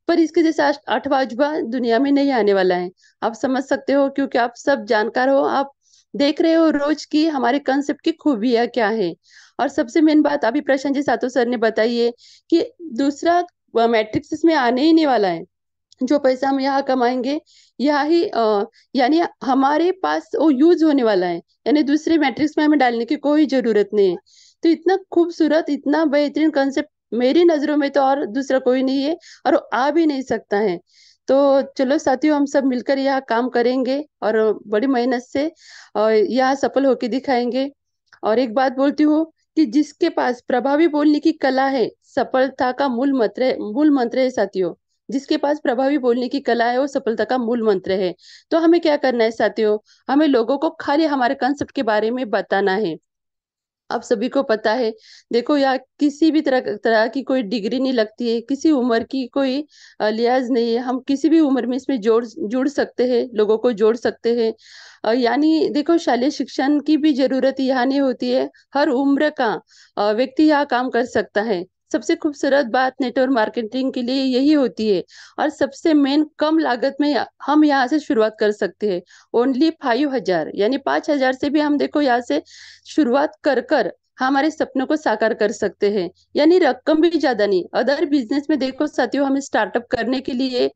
पर इसके जैसा आठवां अजूबा दुनिया में नहीं आने वाला है। आप समझ सकते हो क्योंकि आप सब जानकार हो, आप देख रहे हो रोज की हमारे कंसेप्ट की खूबियां क्या है। और सबसे मेन बात अभी प्रशांत जी सातो सर ने बताई है कि दूसरा मैट्रिक्स इसमें आने ही नहीं वाला है। जो पैसा हम यहाँ कमाएंगे, यहाँ ही यानी हमारे पास वो यूज होने वाला है, यानी दूसरे मैट्रिक्स में हमें डालने की कोई जरूरत नहीं है। तो इतना खूबसूरत इतना बेहतरीन कंसेप्ट मेरी नजरों में तो और दूसरा कोई नहीं है, और वो आ भी नहीं सकता है। तो चलो साथियों, हम सब मिलकर यहाँ काम करेंगे और बड़ी मेहनत से यहाँ सफल होके दिखाएंगे। और एक बात बोलती हूँ कि जिसके पास प्रभावी बोलने की कला है, सफलता का मूल मंत्र है साथियों। जिसके पास प्रभावी बोलने की कला है वो सफलता का मूल मंत्र है। तो हमें क्या करना है साथियों, हमें लोगों को खाली हमारे कंसेप्ट के बारे में बताना है। आप सभी को पता है, देखो यार, किसी भी तरह तरह की कोई डिग्री नहीं लगती है, किसी उम्र की कोई लिहाज नहीं है। हम किसी भी उम्र में इसमें जोड़ जुड़ सकते हैं, लोगों को जोड़ सकते हैं। यानी देखो, शालेय शिक्षण की भी जरूरत यहाँ नहीं होती है। हर उम्र का व्यक्ति यहाँ काम कर सकता है। सबसे खूबसूरत बात नेटवर्क मार्केटिंग के लिए यही होती है। और सबसे मेन, कम लागत में हम यहाँ से शुरुआत कर सकते हैं। ओनली 5,000 यानी 5,000 से भी हम देखो यहाँ से शुरुआत कर कर हमारे सपनों को साकार कर सकते हैं। यानी रकम भी ज्यादा नहीं। अदर बिजनेस में देखो साथियों, हमें स्टार्टअप करने के लिए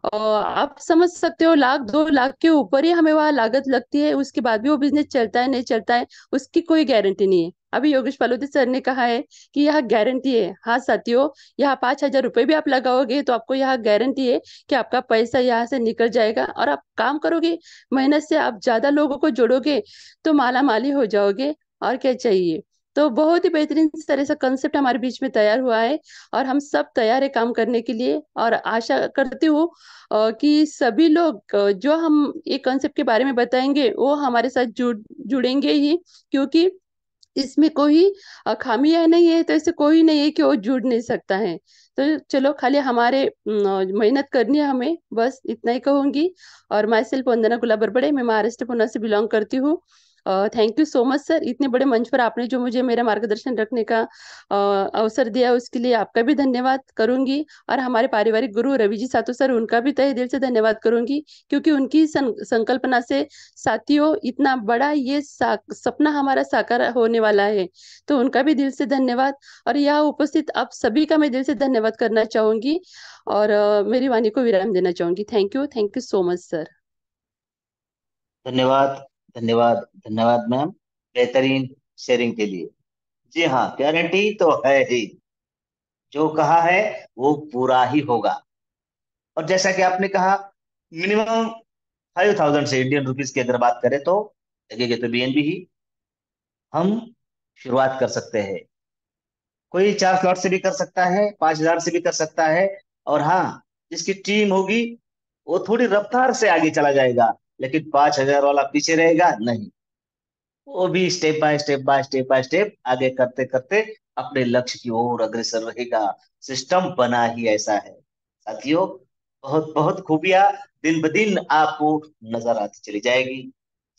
आप समझ सकते हो 1,00,000 2,00,000 के ऊपर ही हमें वहां लागत लगती है। उसके बाद भी वो बिजनेस चलता है नहीं चलता है, उसकी कोई गारंटी नहीं है। अभी योगेश पालोती सर ने कहा है कि यह गारंटी है। हाँ साथियों, यहाँ 5,000 रुपए भी आप लगाओगे तो आपको यहाँ गारंटी है कि आपका पैसा यहाँ से निकल जाएगा। और आप काम करोगे मेहनत से, आप ज्यादा लोगों को जोड़ोगे तो माला माली हो जाओगे। और क्या चाहिए। तो बहुत ही बेहतरीन तरह से कंसेप्ट हमारे बीच में तैयार हुआ है, और हम सब तैयार है काम करने के लिए। और आशा करती हूँ कि सभी लोग जो हम ये कॉन्सेप्ट के बारे में बताएंगे वो हमारे साथ जुड़ेंगे ही। क्योंकि इसमें कोई खामियां नहीं है, तो ऐसे कोई नहीं है कि वो जुड़ नहीं सकता है। तो चलो, खाली हमारे मेहनत करनी है हमें, बस इतना ही कहूंगी। और माई सेल्फ वंदना गुलाबरबड़े, मैं महाराष्ट्र पुणे से बिलोंग करती हूँ। Thank you so much sir, इतने बड़े मंच पर आपने जो मुझे मेरा मार्गदर्शन रखने का अवसर दिया, उसके लिए आपका भी धन्यवाद करूंगी। और हमारे पारिवारिक गुरु रवि जी सातो सर, उनका भी तहे दिल से धन्यवाद करूंगी। क्योंकि उनकी संकल्पना से साथियों इतना बड़ा ये सपना हमारा साकार होने वाला है। तो उनका भी दिल से धन्यवाद। और यहाँ उपस्थित आप सभी का मैं दिल से धन्यवाद करना चाहूंगी, और मेरी वाणी को विराम देना चाहूंगी। Thank you so much sir. धन्यवाद, धन्यवाद, धन्यवाद मैम, बेहतरीन शेयरिंग के लिए। जी हाँ, गारंटी तो है ही, जो कहा है वो पूरा ही होगा। और जैसा कि आपने कहा, मिनिमम 5,000 से, इंडियन रुपीस की अगर बात करें तो लगेगा तो बीएनबी ही हम शुरुआत कर सकते हैं। कोई 4 स्लॉट से भी कर सकता है, 5,000 से भी कर सकता है। और हाँ, जिसकी टीम होगी वो थोड़ी रफ्तार से आगे चला जाएगा, लेकिन 5,000 वाला पीछे रहेगा नहीं। वो भी step by step by step आगे करते करते अपने लक्ष्य की ओर अग्रसर रहेगा। सिस्टम बना ही ऐसा है साथियों। बहुत बहुत खूबियां दिन ब दिन आपको नजर आती चली जाएगी।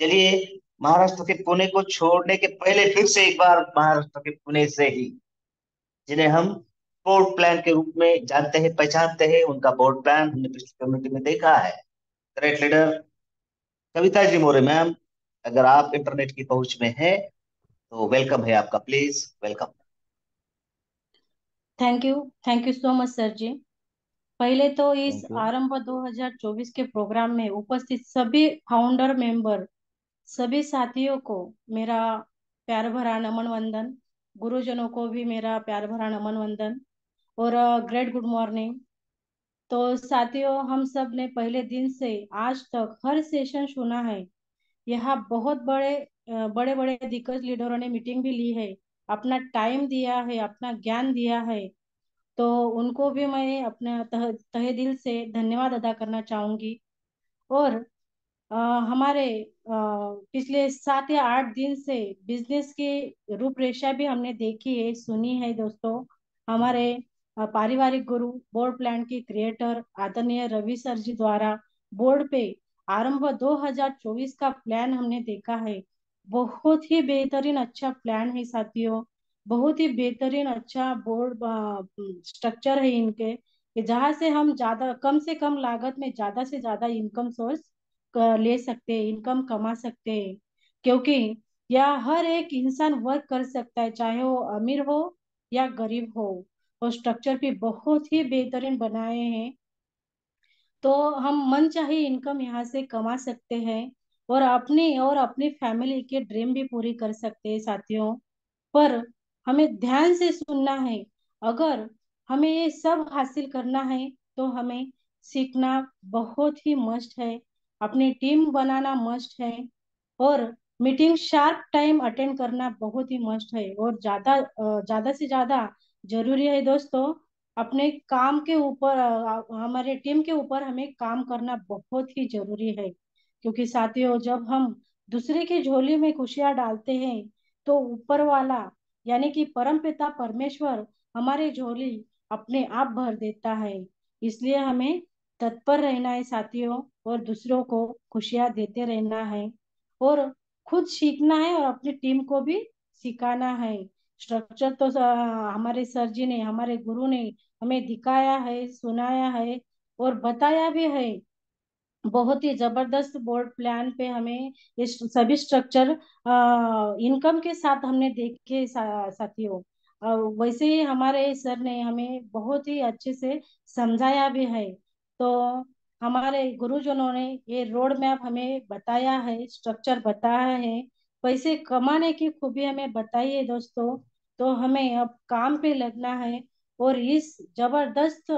चलिए, महाराष्ट्र के पुणे को छोड़ने के पहले फिर से एक बार महाराष्ट्र के पुणे से ही, जिन्हें हम बोर्ड प्लान के रूप में जानते हैं पहचानते हैं, उनका बोर्ड प्लान हमने पिछली कम्युनिटी में देखा है। ग्रेट लीडर कविता जी मोरे मैम, अगर आप इंटरनेट की पहुंच में हैं तो वेलकम है आपका, please welcome. Thank you. Thank you so much sir ji. पहले तो इस थैंक यू। आरंभ 2024 के प्रोग्राम में उपस्थित सभी फाउंडर मेंबर, सभी साथियों को मेरा प्यार भरा नमन वंदन। गुरुजनों को भी मेरा प्यार भरा नमन वंदन और ग्रेट गुड मॉर्निंग। तो साथियों, हम सब ने पहले दिन से आज तक हर सेशन सुना है। यहाँ बहुत बड़े बड़े दिग्गज लीडरों ने मीटिंग भी ली है, अपना टाइम दिया है, अपना ज्ञान दिया है। तो उनको भी मैं अपने तहे दिल से धन्यवाद अदा करना चाहूंगी। और अ, हमारे पिछले 7 या 8 दिन से बिजनेस की रूपरेखा भी हमने देखी है, सुनी है दोस्तों। हमारे पारिवारिक गुरु, बोर्ड प्लान के क्रिएटर आदरणीय रवि सर जी द्वारा बोर्ड पे आरंभ 2024 का प्लान हमने देखा है। बहुत ही बेहतरीन अच्छा प्लान है साथियों। बहुत ही बेहतरीन अच्छा बोर्ड स्ट्रक्चर है इनके, कि जहाँ से हम ज्यादा कम से कम लागत में ज्यादा से ज्यादा इनकम सोर्स ले सकते हैं, इनकम कमा सकते हैं। क्योंकि यह हर एक इंसान वर्क कर सकता है, चाहे वो अमीर हो या गरीब हो। और स्ट्रक्चर भी बहुत ही बेहतरीन बनाए हैं। तो हम मन चाहे इनकम यहाँ से कमा सकते हैं और अपनी फैमिली के ड्रीम भी पूरी कर सकते हैं साथियों। पर हमें ध्यान से सुनना है। अगर हमें ये सब हासिल करना है तो हमें सीखना बहुत ही मस्ट है, अपनी टीम बनाना मस्ट है, और मीटिंग शार्प टाइम अटेंड करना बहुत ही मस्ट है। और ज्यादा से ज्यादा जरूरी है दोस्तों, अपने काम के ऊपर हमारे टीम के ऊपर हमें काम करना बहुत ही जरूरी है। क्योंकि साथियों, जब हम दूसरे की झोली में खुशियां डालते हैं तो ऊपर वाला यानी कि परम पिता परमेश्वर हमारी झोली अपने आप भर देता है। इसलिए हमें तत्पर रहना है साथियों, और दूसरों को खुशियां देते रहना है, और खुद सीखना है और अपनी टीम को भी सिखाना है। स्ट्रक्चर तो हमारे सर जी ने, हमारे गुरु ने हमें दिखाया है, सुनाया है और बताया भी है। बहुत ही जबरदस्त बोर्ड प्लान पे हमें ये सभी स्ट्रक्चर इनकम के साथ हमने देखे साथियों। वैसे ही हमारे सर ने हमें बहुत ही अच्छे से समझाया भी है। तो हमारे गुरुजनों ने ये रोड मैप हमें बताया है, स्ट्रक्चर बताया है, पैसे कमाने की खूबी हमें बताई है दोस्तों। तो हमें अब काम पे लगना है और इस जबरदस्त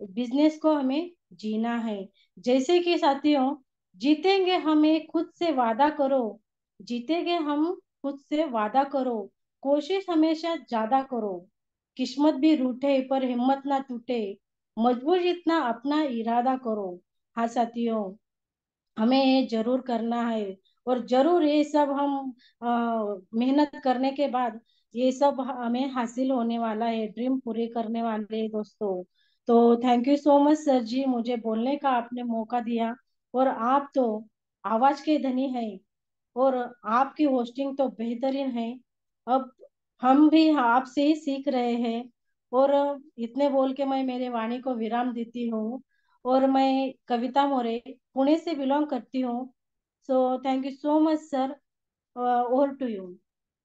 बिजनेस को हमें जीना है। जैसे कि साथियों, जीतेंगे हमें खुद से वादा करो, जीतेंगे हम खुद से वादा करो, कोशिश हमेशा ज्यादा करो, किस्मत भी रूठे पर हिम्मत ना टूटे, मजबूर जितना अपना इरादा करो। हाँ साथियों, हमें ये जरूर करना है। और जरूर ये सब हम मेहनत करने के बाद ये सब हमें हासिल होने वाला है, ड्रीम पूरे करने वाले हैं दोस्तों। तो thank you so much sir ji, मुझे बोलने का आपने मौका दिया। और आप तो आवाज के धनी हैं, और आपकी होस्टिंग तो बेहतरीन है। अब हम भी आपसे ही सीख रहे हैं। और इतने बोल के मैं मेरे वाणी को विराम देती हूँ। और मैं कविता मोरे पुणे से बिलोंग करती हूँ। So thank you so much sir. Over to you.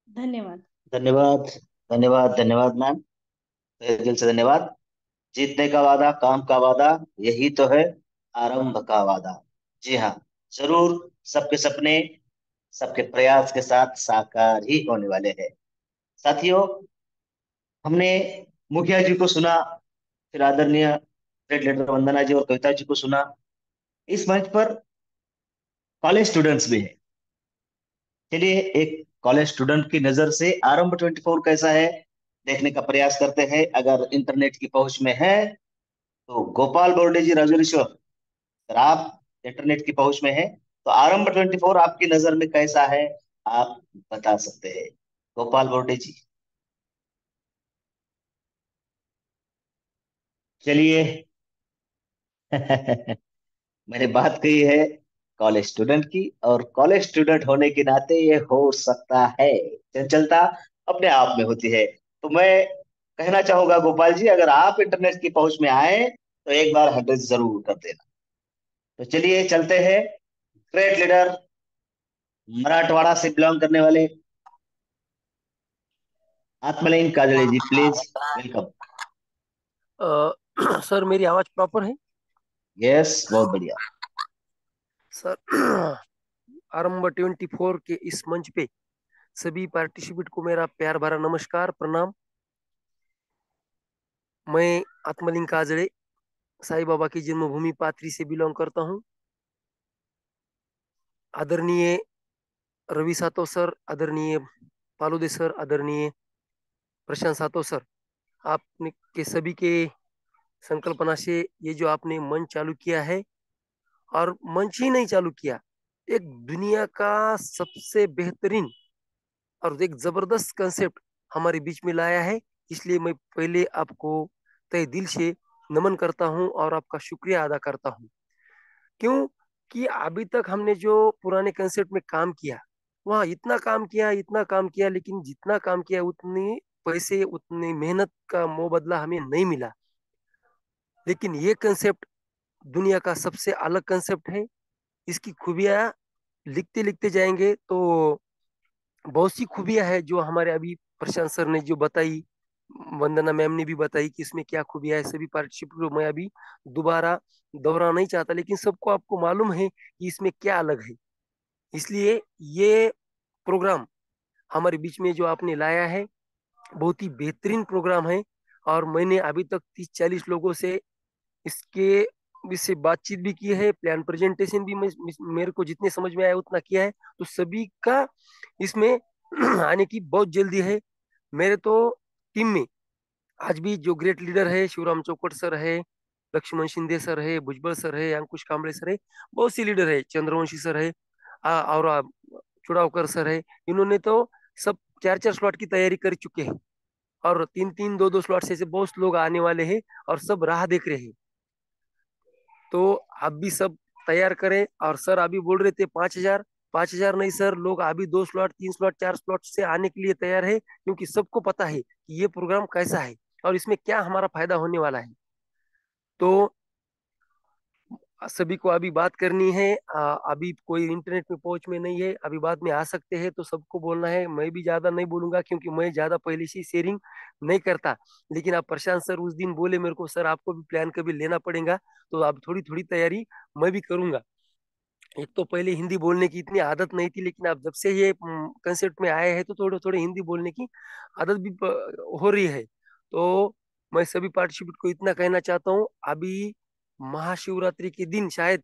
धन्यवाद। धन्यवाद धन्यवाद धन्यवाद मैम, तहे दिल से धन्यवाद। जीतने का वादा, काम का वादा, यही तो है आरंभ का वादा। जी हाँ, जरूर सबके सपने सबके प्रयास के साथ साकार ही होने वाले हैं। साथियों, हमने मुखिया जी को सुना, फिर आदरणीय ग्रेट लीडर वंदना जी और कविता जी को सुना। इस मंच पर कॉलेज स्टूडेंट्स भी हैं। चलिए, एक कॉलेज स्टूडेंट की नजर से आरंभ 24 कैसा है देखने का प्रयास करते हैं। अगर इंटरनेट की पहुंच में है तो गोपाल बोर्डे जी, राजोरीश्वर, अगर आप इंटरनेट की पहुंच में है तो आरंभ 24 आपकी नजर में कैसा है, आप बता सकते हैं। गोपाल बोर्डे जी। चलिए। मैंने बात कही है कॉलेज स्टूडेंट की, और कॉलेज स्टूडेंट होने के नाते ये हो सकता है, चंचलता अपने आप में होती है। तो मैं कहना चाहूंगा गोपाल जी, अगर आप इंटरनेट की पहुंच में आए तो एक बार 100 जरूर कर देना। तो चलिए चलते हैं। ग्रेट लीडर, मराठवाड़ा से बिलोंग करने वाले आत्मलिंग काजड़े जी, प्लीज वेलकम। सर मेरी आवाज प्रॉपर है? यस, बहुत बढ़िया। सर आरंभ 24 के इस मंच पे सभी पार्टिसिपेंट को मेरा प्यार भरा नमस्कार, प्रणाम। मैं आत्मलिंग काजड़े साईं बाबा की जन्मभूमि पाथरी से बिलोंग करता हूँ। आदरणीय रवि सातो सर, आदरणीय पालोदे सर, आदरणीय प्रशांत सातो सर, आपने के सभी के संकल्पना से ये जो आपने मंच चालू किया है, और मंच ही नहीं चालू किया, एक दुनिया का सबसे बेहतरीन और एक जबरदस्त कंसेप्ट हमारे बीच में लाया है। इसलिए मैं पहले आपको तहे दिल से नमन करता हूं और आपका शुक्रिया अदा करता हूं। क्यों कि अभी तक हमने जो पुराने कंसेप्ट में काम किया, वहाँ इतना काम किया, लेकिन जितना काम किया उतनी पैसे उतनी मेहनत का मुबदला हमें नहीं मिला। लेकिन ये कंसेप्ट दुनिया का सबसे अलग कंसेप्ट है। इसकी खूबियां लिखते लिखते जाएंगे तो बहुत सी खूबियां है जो हमारे अभी प्रशांत सर ने जो बताई, वंदना मैम ने भी बताई कि इसमें क्या खूबियां है। सभी पार्टिसिपेंट को मैं अभी दोबारा दोहराना नहीं चाहता, लेकिन सबको आपको मालूम है कि इसमें क्या अलग है। इसलिए ये प्रोग्राम हमारे बीच में जो आपने लाया है, बहुत ही बेहतरीन प्रोग्राम है। और मैंने अभी तक 30-40 लोगों से इसके विषय बातचीत भी की है, प्लान प्रेजेंटेशन भी मेरे को जितने समझ में आया उतना किया है। तो सभी का इसमें आने की बहुत जल्दी है। मेरे तो टीम में आज भी जो ग्रेट लीडर है, शिवराम चौकट सर है, लक्ष्मण शिंदे सर है, भुजबल सर है, अंकुश कांबळे सर है, बहुत सी लीडर है, चंद्रवंशी सर है, और चुड़ावकर सर है। इन्होंने तो सब 4-4 स्लॉट की तैयारी कर चुके हैं, और 3-3 2-2 स्लॉट से बहुत लोग आने वाले हैं और सब राह देख रहे हैं। तो आप भी सब तैयार करें। और सर अभी बोल रहे थे 5,000, 5,000 नहीं सर, लोग अभी 2 स्लॉट 3 स्लॉट 4 स्लॉट से आने के लिए तैयार है, क्योंकि सबको पता है कि ये प्रोग्राम कैसा है और इसमें क्या हमारा फायदा होने वाला है। तो सभी को अभी बात करनी है। अभी कोई इंटरनेट में पहुंच में नहीं है, अभी बाद में आ सकते हैं, तो सबको बोलना है। मैं भी ज्यादा नहीं बोलूंगा क्योंकि मैं ज्यादा पहले से शेयरिंग नहीं करता। लेकिन आप प्रशांत सर उस दिन बोले मेरे को, सर आपको भी प्लान कभी लेना पड़ेगा, तो अब थोड़ी थोड़ी तैयारी मैं भी करूंगा। एक तो पहले हिंदी बोलने की इतनी आदत नहीं थी, लेकिन अब जब से ये कंसेप्ट में आए हैं तो थोड़े थोड़े हिंदी बोलने की आदत भी हो रही है। तो मैं सभी पार्टिसिपेंट को इतना कहना चाहता हूँ, अभी महाशिवरात्रि के दिन शायद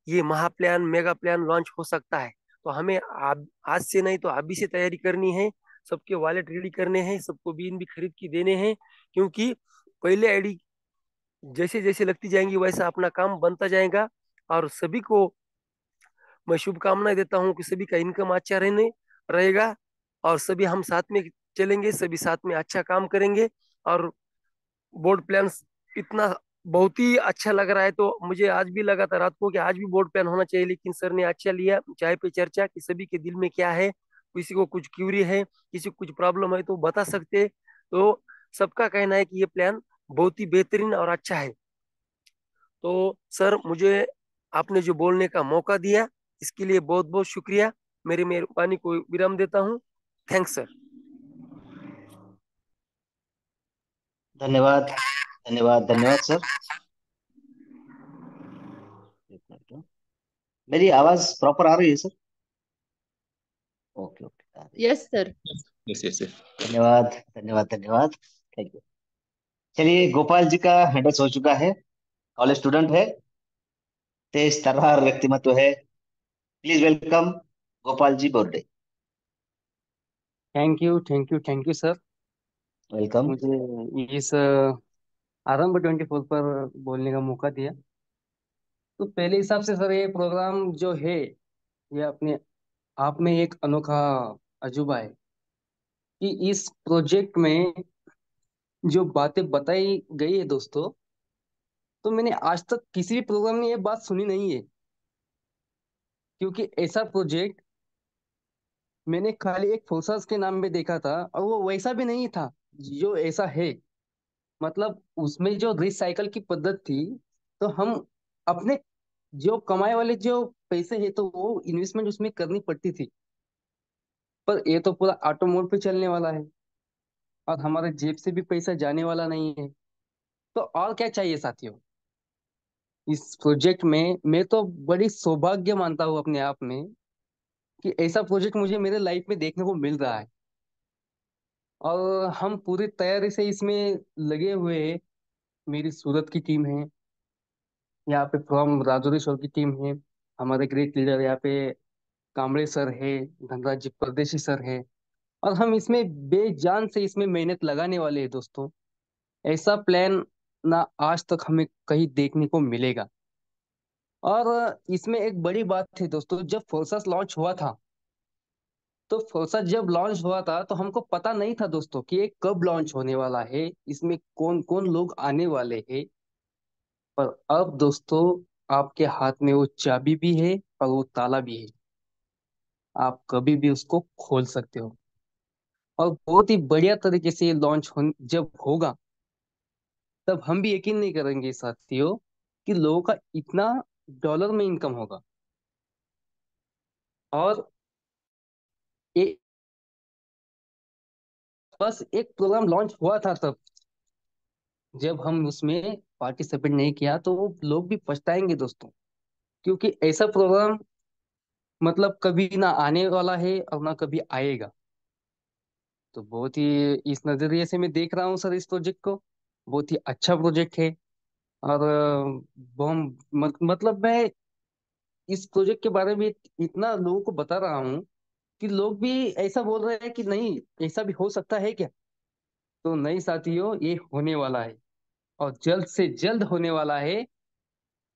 ये महाप्लान मेगा प्लान लॉन्च हो सकता है। तो हमें आज से नहीं तो अभी से तैयारी करनी है। सबके वॉलेट रेडी करने हैं, सबको बीन भी खरीद के देने हैं, क्योंकि पहले आईडी जैसे जैसे लगती जाएंगी वैसा अपना काम बनता जाएगा। और सभी को मैं शुभकामनाएं देता हूँ कि सभी का इनकम अच्छा रहने रहेगा, और सभी हम साथ में चलेंगे, सभी साथ में अच्छा काम करेंगे। और बोर्ड प्लान इतना बहुत ही अच्छा लग रहा है, तो मुझे आज भी लगा था रात को कि आज भी बोर्ड प्लान होना चाहिए, लेकिन सर ने अच्छा लिया चाय पे चर्चा कि सभी के दिल में क्या है, किसी को कुछ क्यूरी है, किसी को कुछ प्रॉब्लम है तो बता सकते। तो सबका कहना है कि ये प्लान बहुत ही बेहतरीन और अच्छा है। तो सर मुझे आपने जो बोलने का मौका दिया, इसके लिए बहुत बहुत शुक्रिया। मेरी मेहरबानी को विराम देता हूँ। Thanks sir. धन्यवाद, धन्यवाद, धन्यवाद सर। एक मिनट। मेरी आवाज प्रॉपर आ रही है सर? ओके ओके, आ रही है। Yes sir. Yes yes yes. धन्यवाद, धन्यवाद, धन्यवाद। Thank you. चलिए, गोपाल जी का हैंडल्स हो चुका है। कॉलेज स्टूडेंट है, तेज तर्रार व्यक्तिमत्व है। Please welcome Gopal ji Borde. Thank you, thank you, thank you sir. Welcome. मुझे इस आरंभ 24 पर बोलने का मौका दिया। तो पहले हिसाब से सर ये प्रोग्राम जो है ये अपने आप में एक अनोखा अजूबा है कि इस प्रोजेक्ट में जो बातें बताई गई है दोस्तों, तो मैंने आज तक किसी भी प्रोग्राम में ये बात सुनी नहीं है। क्योंकि ऐसा प्रोजेक्ट मैंने खाली एक फोर्सेस के नाम पे देखा था, और वो वैसा भी नहीं था जो ऐसा है। मतलब उसमें जो रिसाइकल की पद्धति थी, तो हम अपने जो कमाए वाले जो पैसे है तो वो इन्वेस्टमेंट उसमें करनी पड़ती थी। पर ये तो पूरा ऑटो मोड पे चलने वाला है, और हमारे जेब से भी पैसा जाने वाला नहीं है। तो और क्या चाहिए साथियों। इस प्रोजेक्ट में मैं तो बड़ी सौभाग्य मानता हूँ अपने आप में कि ऐसा प्रोजेक्ट मुझे मेरे लाइफ में देखने को मिल रहा है। और हम पूरी तैयारी से इसमें लगे हुए हैं। मेरी सूरत की टीम है, यहाँ पे फ्रॉम राजौरी शोर की टीम है। हमारे ग्रेट लीडर यहाँ पे कामड़े सर है, धनराज जी परदेशी सर है। और हम इसमें बेजान से इसमें मेहनत लगाने वाले हैं दोस्तों। ऐसा प्लान ना आज तक हमें कहीं देखने को मिलेगा। और इसमें एक बड़ी बात थी दोस्तों, जब फोर्सेस लॉन्च हुआ था, तो फोर्सेस जब लॉन्च हुआ था तो हमको पता नहीं था दोस्तों कि ये कब लॉन्च होने वाला है, इसमें कौन कौन लोग आने वाले हैं। पर अब दोस्तों, आपके हाथ में वो चाबी भी है और वो ताला भी है। आप कभी भी उसको खोल सकते हो। और बहुत ही बढ़िया तरीके से ये लॉन्च जब होगा, तब हम भी यकीन नहीं करेंगे साथियों कि लोगों का इतना डॉलर में इनकम होगा। और ये बस एक प्रोग्राम लॉन्च हुआ था तब, जब हम उसमें पार्टिसिपेट नहीं किया तो वो लोग भी पछताएंगे दोस्तों। क्योंकि ऐसा प्रोग्राम मतलब कभी ना आने वाला है और ना कभी आएगा। तो बहुत ही इस नजरिए से मैं देख रहा हूँ सर इस प्रोजेक्ट को। बहुत ही अच्छा प्रोजेक्ट है। और मतलब मैं इस प्रोजेक्ट के बारे में इतना लोगों को बता रहा हूँ कि लोग भी ऐसा बोल रहे हैं कि नहीं, ऐसा भी हो सकता है क्या। तो नहीं साथियों, ये होने वाला है, और जल्द से जल्द होने वाला है।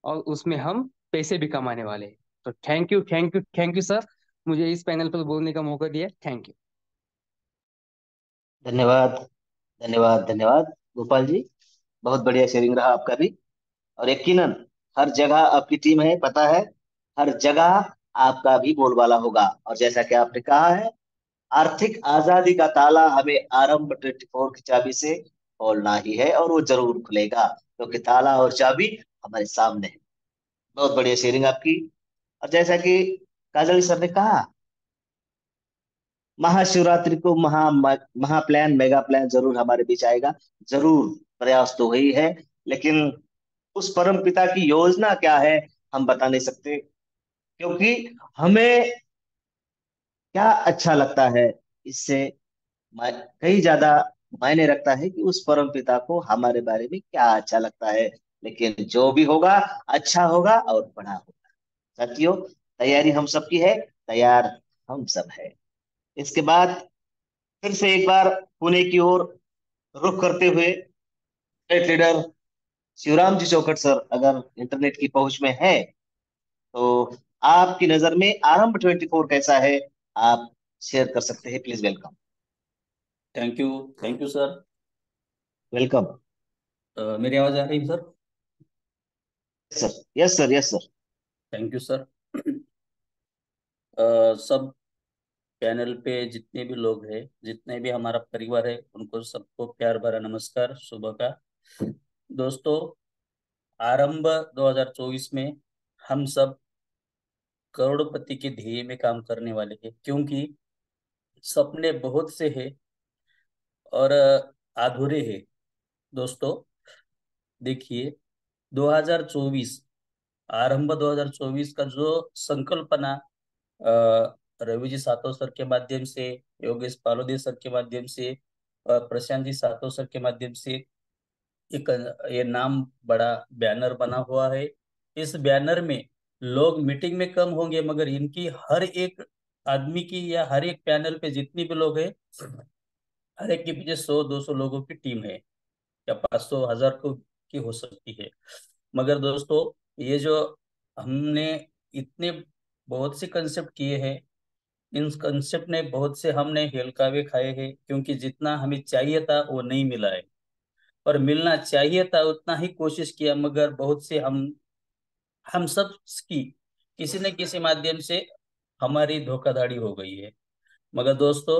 और उसमें हम पैसे भी कमाने वाले हैं। तो thank you, thank you, thank you sir, मुझे इस पैनल पर बोलने का मौका दिया। Thank you. धन्यवाद, धन्यवाद, धन्यवाद गोपाल जी। बहुत बढ़िया शेयरिंग रहा आपका भी। और यकीनन हर जगह आपकी टीम है, पता है। हर जगह आपका भी बोलबाला होगा। और जैसा कि आपने कहा है, आर्थिक आजादी का ताला हमें आरंभ 24 की चाबी से खोलना ही है, और वो जरूर खुलेगा, क्योंकि ताला और चाबी हमारे सामने है। बहुत बढ़िया शेयरिंग आपकी। और जैसा कि काजल सर ने कहा, महाशिवरात्रि को महा प्लान, मेगा प्लान जरूर हमारे बीच आएगा। जरूर। प्रयास तो वही है, लेकिन उस परम पिता की योजना क्या है, हम बता नहीं सकते। क्योंकि हमें क्या अच्छा लगता है, इससे कई ज्यादा मायने रखता है कि उस परम पिता को हमारे बारे में क्या अच्छा लगता है। लेकिन जो भी होगा, अच्छा होगा और बड़ा होगा। साथियों, तैयारी हम सबकी है। तैयार हम सब है। इसके बाद फिर से एक बार पुणे की ओर रुख करते हुए, स्टेट लीडर शिवराम जी चौकट सर अगर इंटरनेट की पहुंच में है, तो आपकी नजर में आरंभ 24 कैसा है, आप शेयर कर सकते हैं। Please welcome. Thank you. Thank you sir. Welcome. मेरी आवाज़ आ रही है sir? Sir, yes sir, yes sir. Thank you sir. सब पैनल पे जितने भी लोग हैं, जितने भी हमारा परिवार है, उनको सबको प्यार भरा नमस्कार सुबह का। दोस्तों, आरंभ 2024 में हम सब करोड़पति के ध्येय में काम करने वाले हैं, क्योंकि सपने बहुत से हैं और अधूरे हैं। दोस्तों, देखिए, 2024, आरंभ 2024 का जो संकल्पना रवि जी सातव सर के माध्यम से, योगेश पालोदे सर के माध्यम से, प्रशांत जी सातव सर के माध्यम से एक ये नाम बड़ा बैनर बना हुआ है। इस बैनर में लोग मीटिंग में कम होंगे, मगर इनकी हर एक आदमी की या हर एक पैनल पे जितनी भी लोग हैं, हर एक के पीछे 100-200 लोगों की टीम है, या 500-1000 को की हो सकती है। मगर दोस्तों, ये जो हमने इतने बहुत से कंसेप्ट किए हैं, इन कंसेप्ट ने बहुत से हमने हेलकावे खाए हैं, क्योंकि जितना हमें चाहिए था वो नहीं मिला है, और मिलना चाहिए था उतना ही कोशिश किया, मगर बहुत से हम सब की किसी न किसी माध्यम से हमारी धोखाधड़ी हो गई है। मगर दोस्तों,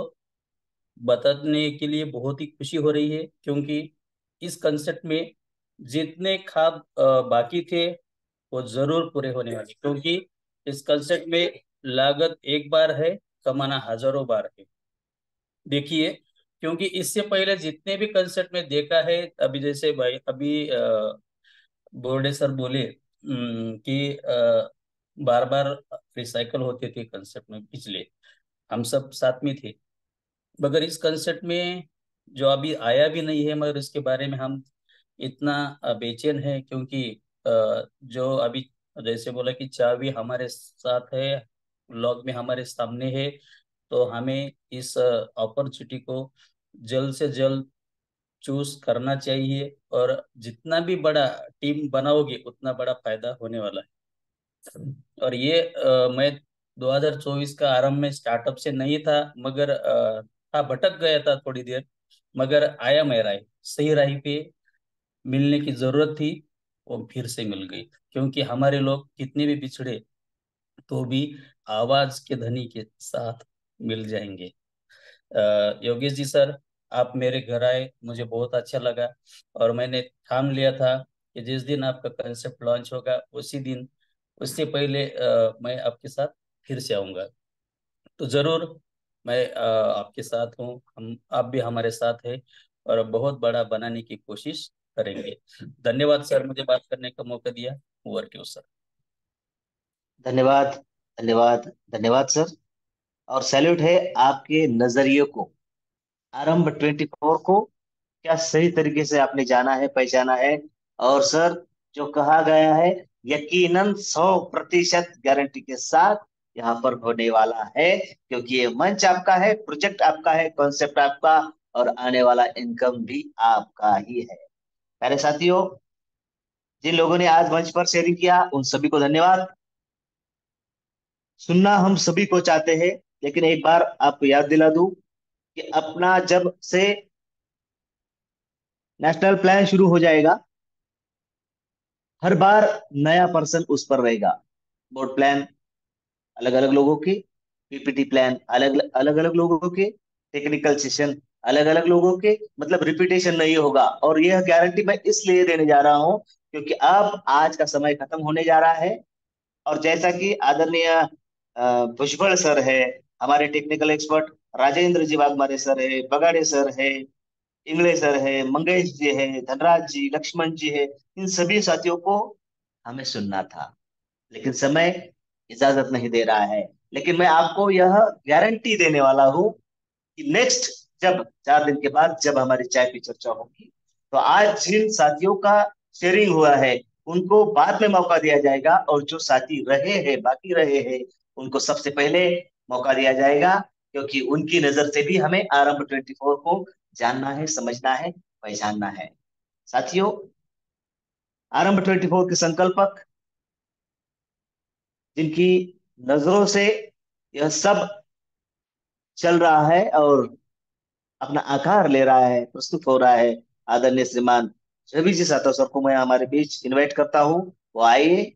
बताने के लिए बहुत ही खुशी हो रही है, क्योंकि इस कंसेप्ट में जितने ख्वाब बाकी थे वो जरूर पूरे होने वाले, क्योंकि इस कंसेप्ट में लागत एक बार है, कमाना हजारों बार है। देखिए, क्योंकि इससे पहले जितने भी कंसेप्ट में देखा है, अभी जैसे भाई अभी बोर्डे सर बोले कि बार बार रिसाइकल होते थे कंसेप्ट में, पिछले हम सब साथ में थे, मगर इस कंसेप्ट में जो अभी आया भी नहीं है, मगर इसके बारे में हम इतना बेचैन है, क्योंकि जो अभी जैसे बोला कि चाबी हमारे साथ है, लॉक में हमारे सामने है, तो हमें इस अपॉर्चुनिटी को जल्द से जल्द चूज करना चाहिए, और जितना भी बड़ा टीम बनाओगे उतना बड़ा फायदा होने वाला है। और ये मैं 2024 का आरंभ में स्टार्टअप से नहीं था, मगर हाँ, भटक गया था थोड़ी देर, मगर आया मैं राय, सही राह पे मिलने की जरूरत थी, वो फिर से मिल गई, क्योंकि हमारे लोग कितने भी बिछड़े तो भी आवाज के धनी के साथ मिल जाएंगे। योगेश जी सर, आप मेरे घर आए, मुझे बहुत अच्छा लगा, और मैंने ठान लिया था कि जिस दिन आपका कंसेप्ट लॉन्च होगा उसी दिन, उससे पहले मैं आपके साथ फिर से आऊंगा। तो जरूर मैं आपके साथ हूँ, हम आप भी हमारे साथ हैं, और बहुत बड़ा बनाने की कोशिश करेंगे। धन्यवाद सर, मुझे बात करने का मौका दिया। Over to sir. धन्यवाद, धन्यवाद, धन्यवाद सर। और सैल्यूट है आपके नजरिए को, आरंभ 24 को क्या सही तरीके से आपने जाना है, पहचाना है। और सर, जो कहा गया है, यकीनन 100% गारंटी के साथ यहाँ पर होने वाला है, क्योंकि ये मंच आपका है, प्रोजेक्ट आपका है, कॉन्सेप्ट आपका, और आने वाला इनकम भी आपका ही है। प्यारे साथियों, जिन लोगों ने आज मंच पर शेयरिंग किया उन सभी को धन्यवाद। सुनना हम सभी को चाहते हैं, लेकिन एक बार आपको याद दिला दूं कि अपना जब से नेशनल प्लान शुरू हो जाएगा, हर बार नया पर्सन उस पर रहेगा। बोर्ड प्लान अलग अलग लोगों के, पीपीटी प्लान अलग अलग अलग लोगों के, टेक्निकल सेशन अलग अलग लोगों के, मतलब रिपीटेशन नहीं होगा। और यह गारंटी मैं इसलिए देने जा रहा हूं क्योंकि अब आज का समय खत्म होने जा रहा है। और जैसा कि आदरणीय भुजबल सर है, हमारे टेक्निकल एक्सपर्ट राजेंद्र जी वाघमारे सर है, बगाड़े सर है, इंगले सर है, मंगेश जी है, धनराज जी, लक्ष्मण जी है, इन सभी साथियों को हमें सुनना था, लेकिन समय इजाजत नहीं दे रहा है। लेकिन मैं आपको यह गारंटी देने वाला हूं कि नेक्स्ट, जब 4 दिन के बाद जब हमारी चाय पे चर्चा होगी, तो आज जिन साथियों का शेयरिंग हुआ है उनको बाद में मौका दिया जाएगा, और जो साथी रहे हैं, बाकी रहे हैं, उनको सबसे पहले मौका दिया जाएगा, क्योंकि उनकी नजर से भी हमें आरंभ 24 को जानना है, समझना है, पहचानना है। साथियों, आरंभ 24 के संकल्पक, जिनकी नजरों से यह सब चल रहा है और अपना आकार ले रहा है, प्रस्तुत हो रहा है, आदरणीय श्रीमान रवि जी सातव सर को मैं हमारे बीच इनवाइट करता हूं। वो आइए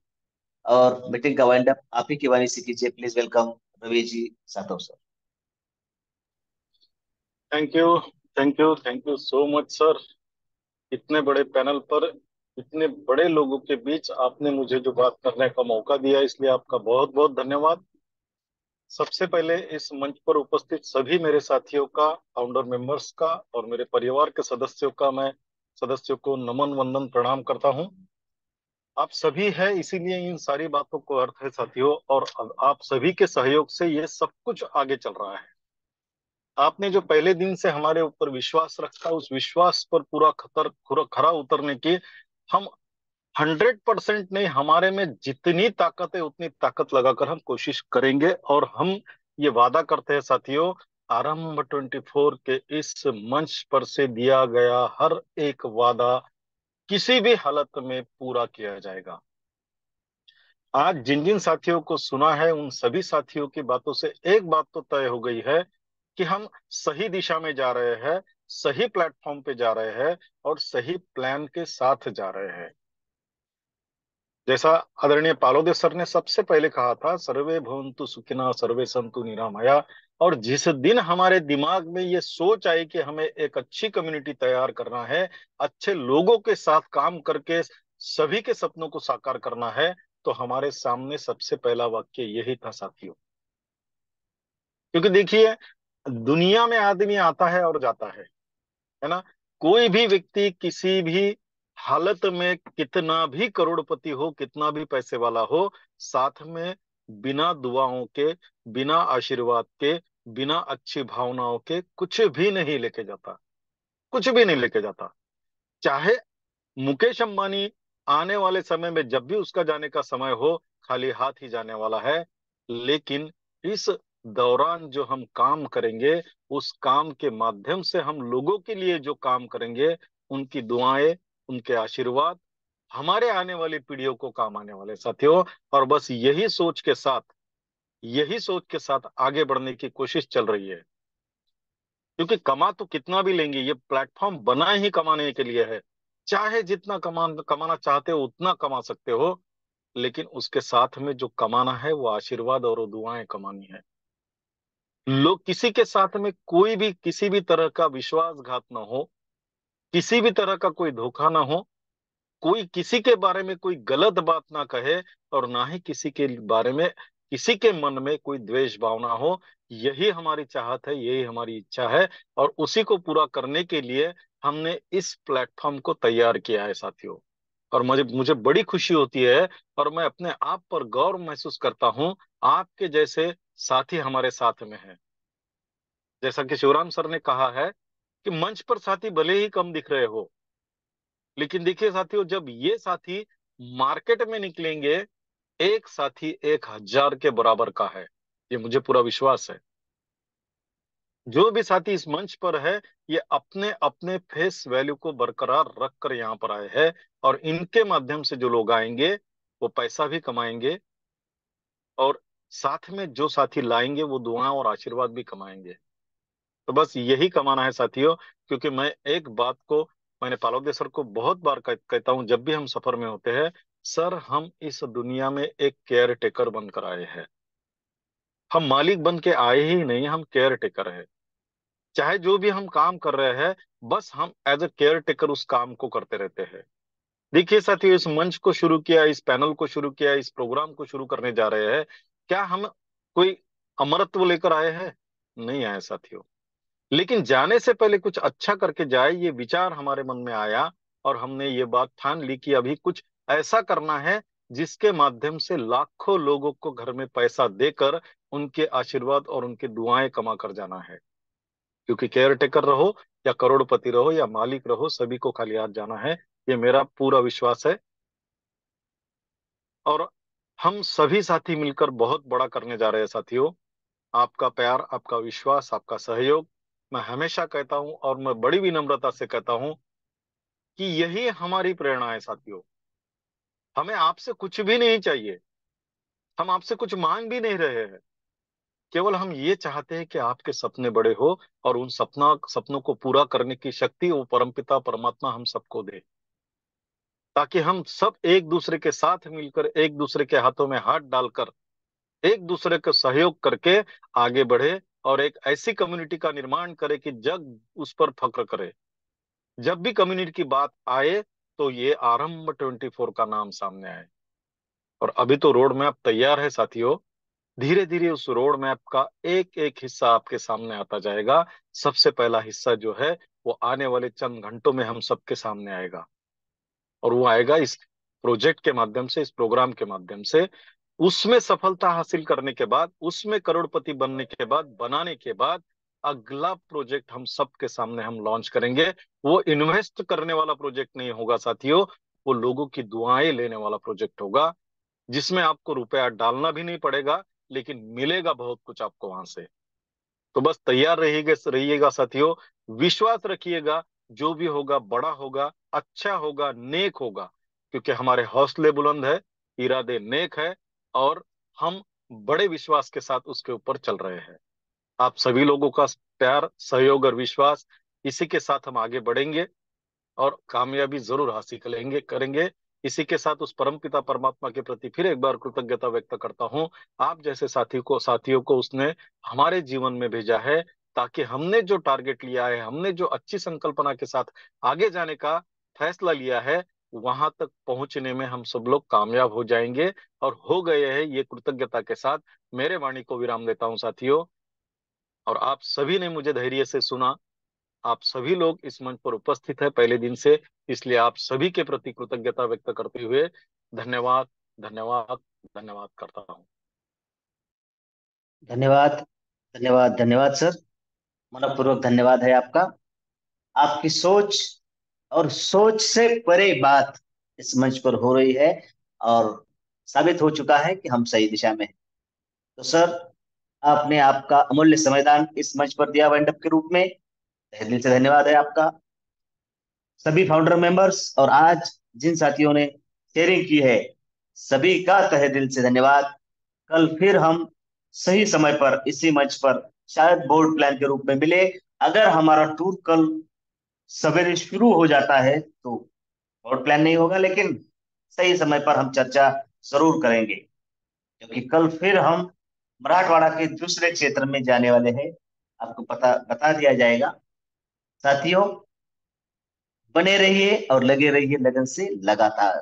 और मीटिंग का वाइंड अप आप ही की वाणी से कीजिए। Please welcome Ravi ji Satav sir. Thank you, thank you, thank you so much sir. इतने बड़े पैनल पर इतने बड़े लोगों के बीच आपने मुझे जो बात करने का मौका दिया, इसलिए आपका बहुत बहुत धन्यवाद। सबसे पहले इस मंच पर उपस्थित सभी मेरे साथियों का, फाउंडर मेंबर्स का, और मेरे परिवार के सदस्यों का मैं सदस्यों को नमन वंदन प्रणाम करता हूं। आप सभी है, इसीलिए इन सारी बातों को अर्थ है साथियों, और आप सभी के सहयोग से ये सब कुछ आगे चल रहा है। आपने जो पहले दिन से हमारे ऊपर विश्वास रखा, उस विश्वास पर पूरा खरा उतरने की हम 100% नहीं, हमारे में जितनी ताकत है उतनी ताकत लगाकर हम कोशिश करेंगे। और हम ये वादा करते हैं साथियों, आरंभ 24 के इस मंच पर से दिया गया हर एक वादा किसी भी हालत में पूरा किया जाएगा। आज जिन जिन साथियों को सुना है उन सभी साथियों की बातों से एक बात तो तय हो गई है कि हम सही दिशा में जा रहे हैं, सही प्लेटफॉर्म पे जा रहे हैं और सही प्लान के साथ जा रहे हैं। जैसा आदरणीय पालोदे सर ने सबसे पहले कहा था, सर्वे भवन्तु सुखिनः सर्वे सन्तु निरामया। और जिस दिन हमारे दिमाग में ये सोच आई कि हमें एक अच्छी कम्युनिटी तैयार करना है, अच्छे लोगों के साथ काम करके सभी के सपनों को साकार करना है, तो हमारे सामने सबसे पहला वाक्य यही था साथियों। क्योंकि देखिए, दुनिया में आदमी आता है और जाता है ना। कोई भी व्यक्ति किसी भी हालत में कितना भी करोड़पति हो, कितना भी पैसे वाला हो, साथ में बिना दुआओं के, बिना आशीर्वाद के, बिना अच्छी भावनाओं के कुछ भी नहीं लेके जाता, कुछ भी नहीं लेके जाता। चाहे मुकेश अंबानी आने वाले समय में जब भी उसका जाने का समय हो, खाली हाथ ही जाने वाला है। लेकिन इस दौरान जो हम काम करेंगे, उस काम के माध्यम से हम लोगों के लिए जो काम करेंगे, उनकी दुआएं, उनके आशीर्वाद हमारे आने वाली पीढ़ियों को काम आने वाले साथियों। और बस यही सोच के साथ आगे बढ़ने की कोशिश चल रही है। क्योंकि कमा तो कितना भी लेंगे, ये प्लेटफॉर्म बना ही कमाने के लिए है। चाहे जितना कमाना चाहते हो उतना कमा सकते हो, लेकिन उसके साथ में जो कमाना है वो आशीर्वाद और वो दुआएं कमानी है। लोग किसी के साथ में कोई भी किसी भी तरह का विश्वासघात ना हो, किसी भी तरह का कोई धोखा ना हो, कोई किसी के बारे में कोई गलत बात ना कहे, और ना ही किसी के बारे में किसी के मन में कोई द्वेष भावना हो। यही हमारी चाहत है, यही हमारी इच्छा है, और उसी को पूरा करने के लिए हमने इस प्लेटफॉर्म को तैयार किया है साथियों। और मुझे मुझे बड़ी खुशी होती है, और मैं अपने आप पर गौरव महसूस करता हूं, आपके जैसे साथी हमारे साथ में हैं। जैसा कि शिवराम सर ने कहा है कि मंच पर साथी भले ही कम दिख रहे हो, लेकिन देखिए साथियों, जब ये साथी मार्केट में निकलेंगे, एक साथी 1,000 के बराबर का है, ये मुझे पूरा विश्वास है। जो भी साथी इस मंच पर है, ये अपने अपने फेस वैल्यू को बरकरार रख कर यहाँ पर आए हैं, और इनके माध्यम से जो लोग आएंगे वो पैसा भी कमाएंगे, और साथ में जो साथी लाएंगे वो दुआ और आशीर्वाद भी कमाएंगे। तो बस यही कमाना है साथियों। क्योंकि मैं एक बात को, मैंने पालोदे सर को बहुत बार कहता हूं जब भी हम सफर में होते हैं, सर हम इस दुनिया में एक केयर टेकर बनकर आए हैं। हम मालिक बन के आए ही नहीं, हम केयर टेकर है। चाहे जो भी हम काम कर रहे हैं, बस हम एज अ केयर टेकर उस काम को करते रहते हैं। देखिए साथियों, इस मंच को शुरू किया, इस पैनल को शुरू किया, इस प्रोग्राम को शुरू करने जा रहे हैं, क्या हम कोई अमरत्व लेकर आए हैं? नहीं आए साथियों। लेकिन जाने से पहले कुछ अच्छा करके जाए, ये विचार हमारे मन में आया, और हमने ये बात ठान ली कि अभी कुछ ऐसा करना है जिसके माध्यम से लाखों लोगों को घर में पैसा देकर उनके आशीर्वाद और उनकी दुआएं कमा कर जाना है। क्योंकि केयर टेकर रहो या करोड़पति रहो या मालिक रहो, सभी को खाली हाथ जाना है, ये मेरा पूरा विश्वास है। और हम सभी साथी मिलकर बहुत बड़ा करने जा रहे हैं साथियों। आपका प्यार, आपका विश्वास, आपका सहयोग, मैं हमेशा कहता हूं और मैं बड़ी विनम्रता से कहता हूं कि यही हमारी प्रेरणा है साथियों। हमें आपसे कुछ भी नहीं चाहिए, हम आपसे कुछ मांग भी नहीं रहे हैं। केवल हम ये चाहते हैं कि आपके सपने बड़े हो, और उन सपनों को पूरा करने की शक्ति वो परमपिता परमात्मा हम सबको दे, ताकि हम सब एक दूसरे के साथ मिलकर, एक दूसरे के हाथों में हाथ डालकर, एक दूसरे का सहयोग करके आगे बढ़े, और एक ऐसी कम्युनिटी का निर्माण करे कि जग उस पर फक्र करे। जब भी कम्युनिटी की बात आए तो ये आरंभ 24 का नाम सामने आए। और अभी तो रोड मैप तैयार है साथियों, धीरे धीरे उस रोड मैप का एक एक हिस्सा आपके सामने आता जाएगा। सबसे पहला हिस्सा जो है वो आने वाले चंद घंटों में हम सबके सामने आएगा, और वो आएगा इस प्रोजेक्ट के माध्यम से, इस प्रोग्राम के माध्यम से। उसमें सफलता हासिल करने के बाद, उसमें करोड़पति बनने के बाद, बनाने के बाद, अगला प्रोजेक्ट हम सबके सामने हम लॉन्च करेंगे। वो इन्वेस्ट करने वाला प्रोजेक्ट नहीं होगा साथियों, वो लोगों की दुआएं लेने वाला प्रोजेक्ट होगा, जिसमें आपको रुपया डालना भी नहीं पड़ेगा, लेकिन मिलेगा बहुत कुछ आपको वहां से। तो बस तैयार रहिएगा रहिएगा साथियों, विश्वास रखिएगा, जो भी होगा बड़ा होगा, अच्छा होगा, नेक होगा। क्योंकि हमारे हौसले बुलंद है, इरादे नेक है और हम बड़े विश्वास के साथ उसके ऊपर चल रहे हैं। आप सभी लोगों का प्यार, सहयोग और विश्वास, इसी के साथ हम आगे बढ़ेंगे और कामयाबी जरूर हासिल करेंगे। इसी के साथ उस परमपिता परमात्मा के प्रति फिर एक बार कृतज्ञता व्यक्त करता हूँ। आप जैसे साथियों को उसने हमारे जीवन में भेजा है, ताकि हमने जो टारगेट लिया है, हमने जो अच्छी संकल्पना के साथ आगे जाने का फैसला लिया है, वहां तक पहुंचने में हम सब लोग कामयाब हो जाएंगे और हो गए हैं। ये कृतज्ञता के साथ मेरे वाणी को विराम देता हूँ साथियों। और आप सभी ने मुझे धैर्य से सुना। आप सभी लोग इस मंच पर उपस्थित है पहले दिन से, इसलिए आप सभी के प्रति कृतज्ञता व्यक्त करते हुए धन्यवाद, धन्यवाद, धन्यवाद करता हूँ। धन्यवाद, धन्यवाद, धन्यवाद सर। मनपूर्वक धन्यवाद है आपका। आपकी सोच और सोच से परे बात इस मंच पर हो रही है और साबित हो चुका है कि हम सही दिशा में हैं। तो सर, आपने आपका अमूल्य समयदान इस मंच पर दिया वाइंड अप के रूप में, तहे दिल से धन्यवाद है आपका। सभी फाउंडर मेंबर्स और आज जिन साथियों ने शेयरिंग की है, सभी का तहे दिल से धन्यवाद। कल फिर हम सही समय पर इसी मंच पर शायद बोर्ड प्लान के रूप में मिले। अगर हमारा टूर कल सवेरे शुरू हो जाता है तो बोर्ड प्लान नहीं होगा, लेकिन सही समय पर हम चर्चा जरूर करेंगे, क्योंकि कल फिर हम मराठवाड़ा के दूसरे क्षेत्र में जाने वाले हैं। आपको पता बता दिया जाएगा। साथियों, बने रहिए और लगे रहिए लगन से लगातार।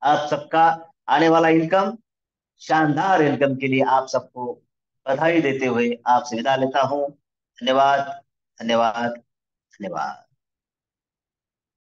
आप सबका आने वाला इनकम, शानदार इनकम के लिए आप सबको बधाई देते हुए आपसे विदा लेता हूं। धन्यवाद, धन्यवाद, धन्यवाद।